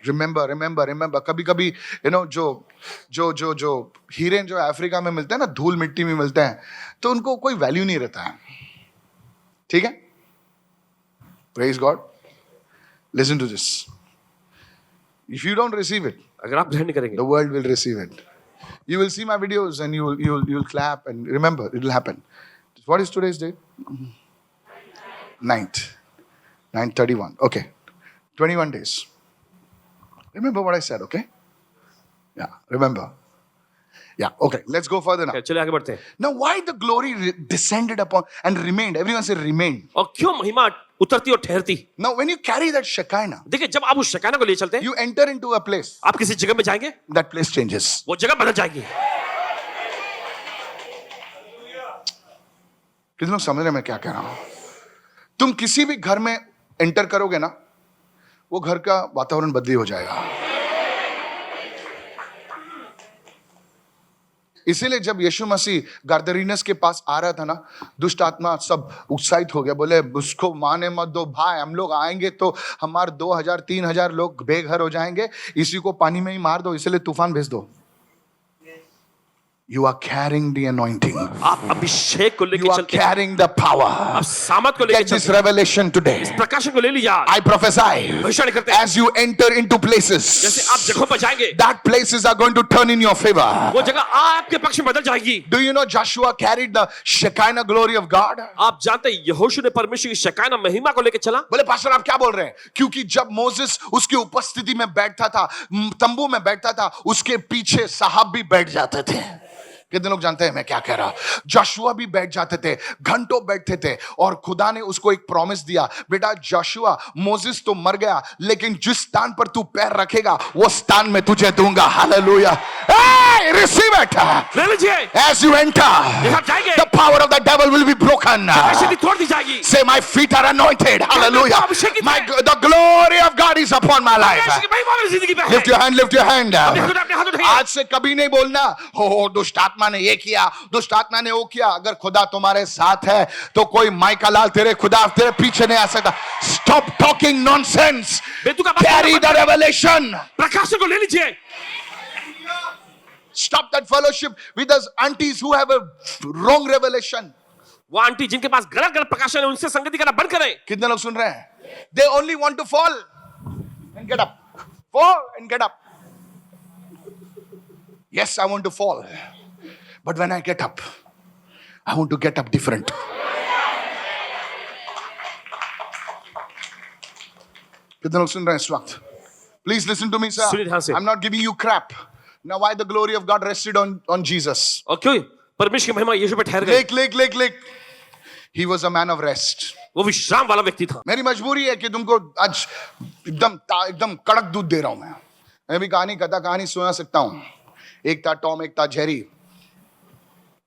Remember, कभी कभी जो हीरे जो अफ्रीका में मिलते हैं ना, धूल मिट्टी में मिलते हैं, तो उनको कोई वैल्यू नहीं रहता है. ठीक है? Praise God. Listen to this. If you don't receive it, अगर आप ग्रहण नहीं करेंगे the world will receive it. You will see my videos and you'll clap and remember, it will happen. What is today's date? 9th. 9/31. Okay. 21 days. Remember what I said, okay? Yeah, remember. Yeah, okay. Let's go further now. चलिए आगे बढ़ते हैं. Now, why the glory descended upon and remained? Everyone say remained. और क्यों महिमा उतरती और ठहरती. Now, when you carry that Shekinah, देखिए जब आप उस शकाना को ले चलते हैं you enter into a place. आप किसी जगह में जाएंगे That place changes. वो जगह बदल जाएगी. कितने लोग समझ रहे हैं मैं क्या कह रहा हूं? तुम किसी भी घर में एंटर करोगे ना, वो घर का वातावरण बदली हो जाएगा. इसीलिए जब यीशु मसीह गारदरीनस के पास आ रहा था ना, दुष्ट आत्मा सब उत्साहित हो गया, बोले उसको माने मत दो भाई, हम लोग आएंगे तो हमारे 2000-3000 लोग बेघर हो जाएंगे, इसी को पानी में ही मार दो, इसलिए तूफान भेज दो. You are carrying the anointing. आप अभिषेक को लेकर You are चलते हैं. carrying the power. आप सामर्थ को लेकर Get this चलते हैं. revelation today. इस प्रकाशन को ले लीजिए आज. I prophesy भविष्यवाणी करते हैं as you enter into places, जैसे आप जगहों पर जाएंगे that places are going to turn in your favor. वो जगह आपके पक्ष में बदल जाएगी. Do you know Joshua carried the Shekinah glory of God? आप जानते हैं यहोशू ने परमेश्वर की शकाना महिमा को लेकर चला. बोले पास्टर आप क्या बोल रहे हैं? क्योंकि जब मोसेस उसकी उपस्थिति में बैठता था, तंबू में बैठता था, उसके पीछे साहब भी बैठ जाते थे. कितने लोग जानते हैं मैं क्या कह रहा? जोशुआ भी बैठ जाते थे, घंटों बैठते थे, और खुदा ने उसको एक प्रॉमिस दिया, बेटा जोशुआ, मोसेस तो मर गया, लेकिन जिस स्थान पर तू पैर रखेगा वो स्थान में तुझे दूंगा. हालेलुया. Hey, receive it. ले लीजिए. As you enter, आप जाएंगे the power of the devil will be broken. शक्ति तोड़ दी जाएगी. Say my feet are anointed. Hallelujah. The glory of God is upon my life. Lift your hand, lift your hand. आज से कभी नहीं बोलना हो दुष्ट आत्मा ने ये किया, दुष्ट आत्मा ने वो किया. अगर खुदा तुम्हारे साथ है तो कोई माइका लाल तेरे खुदा तेरे पीछे नहीं आ सकता. Stop talking nonsense. Carry the revelation. प्रकाशन को ले लीजिए. Stop that fellowship with those aunties who have a wrong revelation. वो आंटी जिनके पास गलत गलत प्रकाशन है उनसे संगति करना बंद करें. कितने लोग सुन रहे हैं? They only want to fall and get up. Fall and get up. Yes, I want to fall. But when I get up, I want to get up different. कितने लोग सुन रहे हैं इस वक्त? Please listen to me, sir. सुनिए ध्यान से। I'm not giving you crap. Now, why the glory of God rested on Jesus? और क्यों परमेश्वर की महिमा यीशु पे ठहर गई? Look. He was a man of rest. वो विश्राम वाला व्यक्ति था। मेरी मजबूरी है कि तुमको आज एकदम कड़क दूध दे रहा हूं मैं भी कहानी सुना सकता हूं। एक था टॉम, एक था Jerry.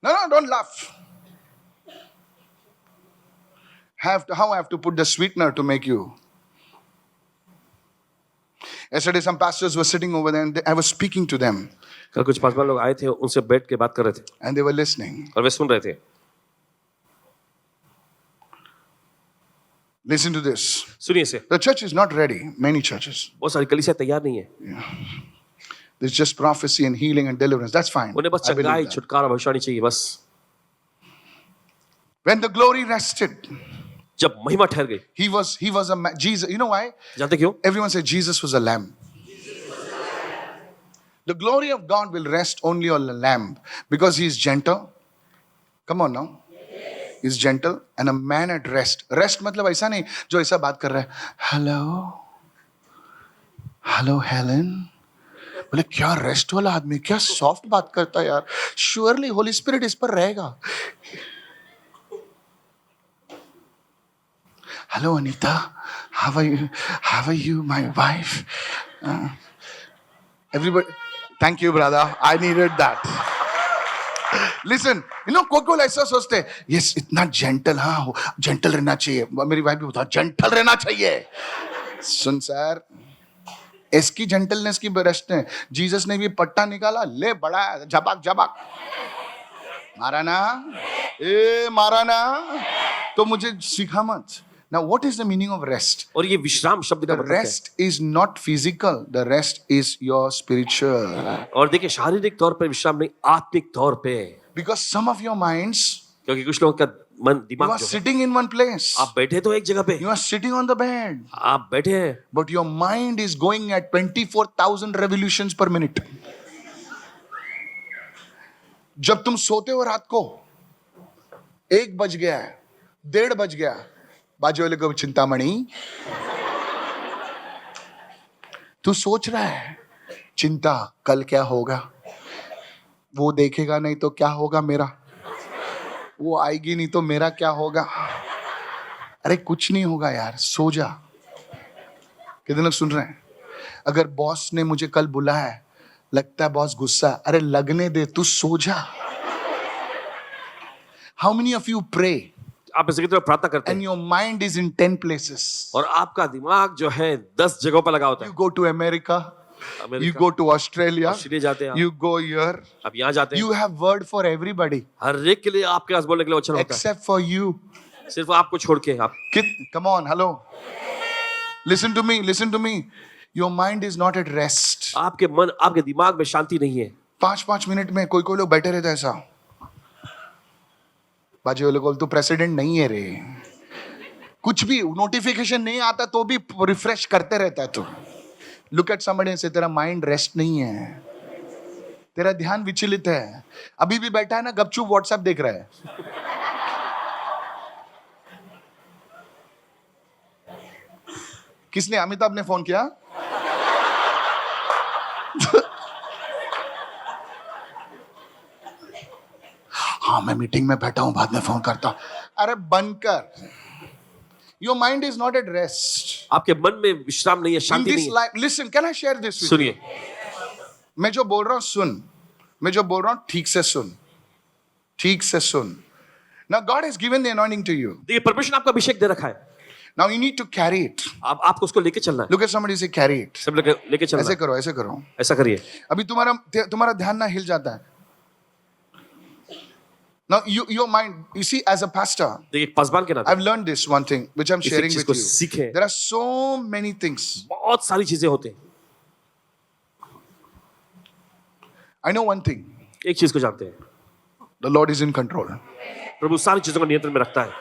No, don't laugh. How I have to put the sweetener to make you. Yesterday some pastors were sitting over there and I was speaking to them कल कुछ पासवान लोग आए थे, उनसे बैठ के बात कर रहे थे and they were listening. और वे सुन रहे थे। Listen to this. सुनिए इसे। The church is not ready. Many churches. बहुत सारी कलीसिया तैयार नहीं है। There's just prophecy and healing and deliverance. That's fine. उन्हें बस I believe चंगाई, that. छुटकारा, भविष्यवाणी चाहिए बस। When the glory rested, जब महिमा ठहर गई, he was a man. Jesus. You know why? जानते क्यों? Everyone said Jesus was a lamb. The glory of God will rest only on the lamb because he is gentle. Come on now. He's gentle and a man at rest. Rest मतलब ऐसा नहीं जो ऐसा बात कर रहा है. Hello Helen. बोले क्या रेस्ट वाला आदमी, क्या सॉफ्ट बात करता है यार. Surely Holy Spirit इस पर रहेगा. Hello Anita. How are you, my wife? Everybody. Thank you, brother. I needed that. Listen, कोई ऐसा सोचते हैं, यस इतना जेंटल, हाँ जेंटल रहना चाहिए. मेरी वाइफ भी बता जेंटल रहना चाहिए. सुन सर, इसकी जेंटलनेस की बरस्ट है. जीसस ने भी पट्टा निकाला, ले बड़ा झपक मारा ना तो मुझे सिखा मत. Now, what is the meaning of rest? और ये विश्राम शब्द का The मतलब क्या है? rest is not physical. The rest is your spiritual. और देखिए शारीरिक तौर पर विश्राम नहीं, आत्मिक तौर पे, Because some of your minds, क्योंकि कुछ लोगों का मन you दिमाग are जो है, sitting in one place. आप बैठे तो एक जगह पे, You are sitting on the bed. आप बैठे हैं, But your mind is going at 24,000 revolutions per minute. जब तुम सोते हो रात को 1 बज गया है, 1:30 बज गया, बाजू वाले को चिंतामणि, तू सोच रहा है चिंता कल क्या होगा, वो देखेगा नहीं तो क्या होगा मेरा, वो आएगी नहीं तो मेरा क्या होगा. अरे कुछ नहीं होगा यार, सो जा. कितने लोग सुन रहे हैं? अगर बॉस ने मुझे कल बुलाया है, लगता है बॉस गुस्सा, अरे लगने दे, तू सो जा. How many of you pray आप इसे कितने प्रार्थना करते and हैं your mind is in 10 places? और आपका दिमाग जो है 10 जगहों पर लगा होता You है. go to America, you America, go to Australia, Australia जाते हैं आप, you go here. अब यहाँ जाते हैं, You have word for everybody हर एक के लिए आपके पास बोलने के लिए वचन होता except for you. है, सिर्फ आपको छोड़ के. आप Come on, hello. Listen to me. Your mind is not at rest. आपके मन, आपके दिमाग में शांति नहीं है. 5 मिनट में कोई लोग बैठे रहते हैं ऐसा. बाजू वाले को तू प्रेसिडेंट नहीं है रे, कुछ भी नोटिफिकेशन नहीं आता तो भी रिफ्रेश करते रहता है तू. लुक एट समबडी से, तेरा माइंड रेस्ट नहीं है, तेरा ध्यान विचलित है. अभी भी बैठा है ना गपचुप व्हाट्सएप देख रहा है. किसने? अमिताभ ने फोन किया. हाँ मैं मीटिंग में बैठा हूं, बाद में फोन करता हूं. अरे बंद कर. Your mind is not at rest. आपके मन में विश्राम नहीं है, In शांति this नहीं है. life, listen, can I share this with you? सुनिए, मैं जो बोल रहा हूं सुन, मैं जो बोल रहा हूं ठीक से सुन. Now God has given the anointing to you. देखिए परमेश्वर ने आपका अभिषेक दे रखा है, Now you need to carry it. आपको उसको लेके चलना है. Look at somebody, say carry it. सब लेके चलना ऐसे है. करो. ऐसा करिए. अभी तुम्हारा ध्यान ना हिल जाता है. Now your mind, you see, as a pastor, देखिए पासवान के नाते I've learned this one thing which I'm इस sharing चीज with को you. सीखें. There are so many things. बहुत सारी चीजें होते हैं. I know one thing. एक चीज को जानते हैं, The Lord is in control. प्रभु सारी चीजों को नियंत्रण में रखता है.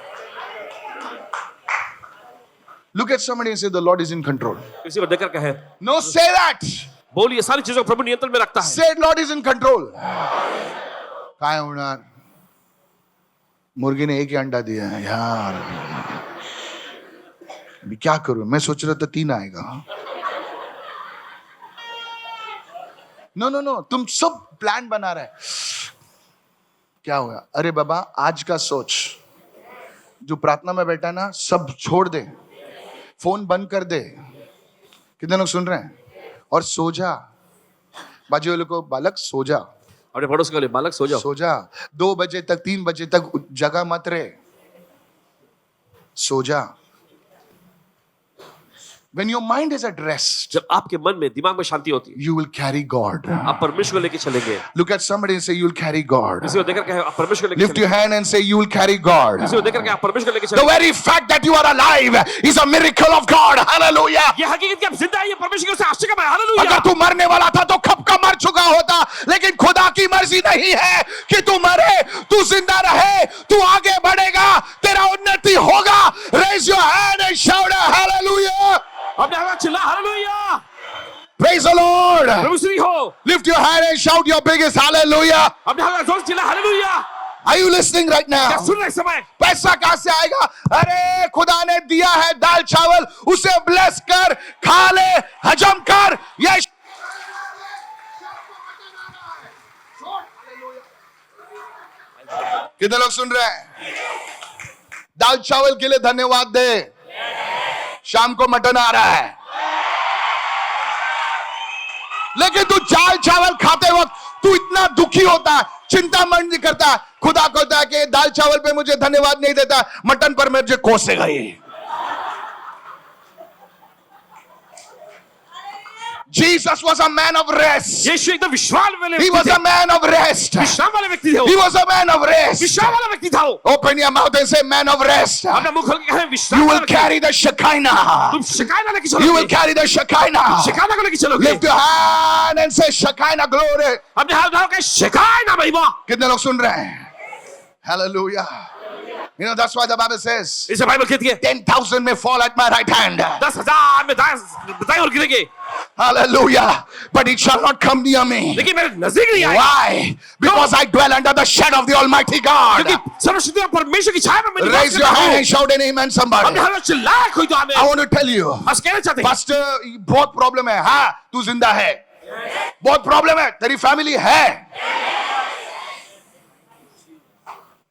Look at somebody and say, the Lord is in control. किसी को देखकर कहे, No, say that. बोलिए, सारी चीजों को प्रभु नियंत्रण में रखता है. Say, Lord is in control. काय होणार? मुर्गी ने एक ही अंडा दिया है यार. अभी क्या करूं? मैं सोच रहा था 3 आएगा. नो, तुम सब प्लान बना रहे. क्या हुआ? अरे बाबा, आज का सोच. जो प्रार्थना में बैठा ना, सब छोड़ दे, फोन बंद कर दे. कितने लोग सुन रहे हैं? और सो जा. बाजू वाले को, बालक सो जा. अपने पड़ोस के लिए, बालक सो जाओ. सो जा. 2 बजे तक 3 बजे तक जगह मत रहे. सो जा. When your mind is at rest, जब आपके मन में, दिमाग में शांति होती है, you will carry God. आप परमेश्वर को लेके चलेंगे. Look at somebody and say, you will carry God. किसी को देखकर कहे, आप परमेश्वर को लेके Lift your चलेंगे. hand and say, you will carry God. किसी को देखकर कहे, आप परमेश्वर को लेके The चलेंगे. very fact that you are alive is a miracle of God. Hallelujah. ये हकीकत कि आप जिंदा हैं, ये परमेश्वर की आश्चर्य है. हालेलुया. अगर तू मरने वाला था तो कब का मर चुका होता. लेकिन खुदा की मर्जी नहीं है कि तू मरे. तू जिंदा रहे. तू आगे बढ़ेगा. तेरा उन्नति होगा. Raise your hand and shout hallelujah. अपने हाथ चिल्ला हालेलुया. Praise the Lord. प्रभु श्री हो. Lift your hand and shout your biggest hallelujah. अपने हाथ जोर से चिल्ला hallelujah. Are you listening right क्या now? सुन रहे इस समय? पैसा कहां से आएगा? अरे खुदा ने दिया है दाल चावल, उसे ब्लेस कर, खा ले, हजम कर. ये कितने लोग सुन रहे हैं? दाल चावल के लिए धन्यवाद दे. शाम को मटन आ रहा है. लेकिन तू दाल चावल खाते वक्त तू इतना दुखी होता है, चिंता मन नहीं करता. खुदा कहता है कि दाल चावल पे मुझे धन्यवाद नहीं देता, मटन पर मुझे कोसेगा ये. Jesus was a man of rest. यीशु एकदम विश्राम वाले He व्यक्ति was थे. a man of rest. विश्राम वाले व्यक्ति थे वो. He was a man of rest. विश्राम वाला व्यक्ति था वो. Open your mouth and say, man of rest. अपना मुंह खोल के कहे विश्राम You वाला will व्यक्ति. carry the Shekinah. तुम शिकायत लेके You will चलोगे. carry the Shekinah. शिकायत को लेके चलोगे. Lift your hand and say, Shekinah glory. अपने हाथ उठाओ के शिकायत ना महिमा. कितने लोग सुन रहे हैं? Hallelujah. You know, that's why the Bible says, इसे बाइबल कहती है 10,000 may fall at my right hand. 10,000 में दाएं और गिरेंगे, Hallelujah. But it shall not come near me. लेकिन मेरे नजदीक नहीं आए. Why? Because I dwell under the shadow of the Almighty God. क्योंकि सर्वशक्तिमान परमेश्वर की छाया में मैं निवास Raise your करता hand हूं. and shout an amen, somebody. अपने हाथ में चिल्लाए कोई तो आमीन. I want to tell you, बस कहना चाहते हैं. Pastor, बहुत प्रॉब्लम है. हाँ, तू जिंदा है. बहुत प्रॉब्लम है. तेरी फैमिली है.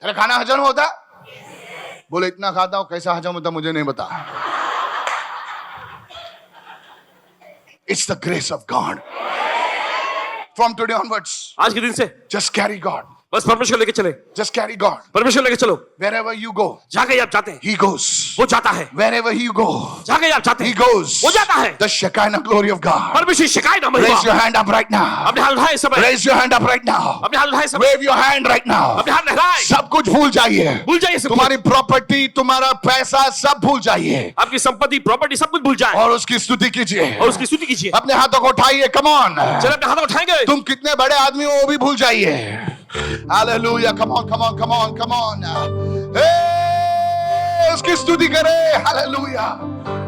तेरा खाना हजम होता? बोले इतना खाता हूं, कैसा हजम होता मुझे नहीं बता. It's the grace of God. From today onwards, आज के दिन से just carry God. बस परमेश्वर लेके चले. Just carry God. परमेश्वर लेके चलो. Wherever you go, जहाँ कहीं आप जाते हैं He goes. वो जाता है. Wherever you go, जहाँ कहीं आप जाते He हैं goes. वो जाता है. The Shekinah glory of God. परमेश्वर शिकायत ना महिमा. Raise your hand up right now. अपने हाथ उठाए इस समय. Raise your hand up right now. अपने हाथ उठाए इस समय. Wave your hand right now. अपने हाथ लहराए. सब कुछ भूल जाइए. भूल जाइए सब. तुम्हारी प्रॉपर्टी, तुम्हारा पैसा, सब भूल जाइए. आपकी संपत्ति, प्रॉपर्टी सब कुछ भूल जाए और उसकी स्तुति कीजिए. और उसकी स्तुति कीजिए. अपने हाथों को उठाइए. Come on. चलो अपने हाथ उठाएंगे. तुम कितने बड़े आदमी हो वो भी भूल जाइए. Hallelujah. Come on, come on, come on, come on. Hey, उसकी स्तुति करें. Hallelujah.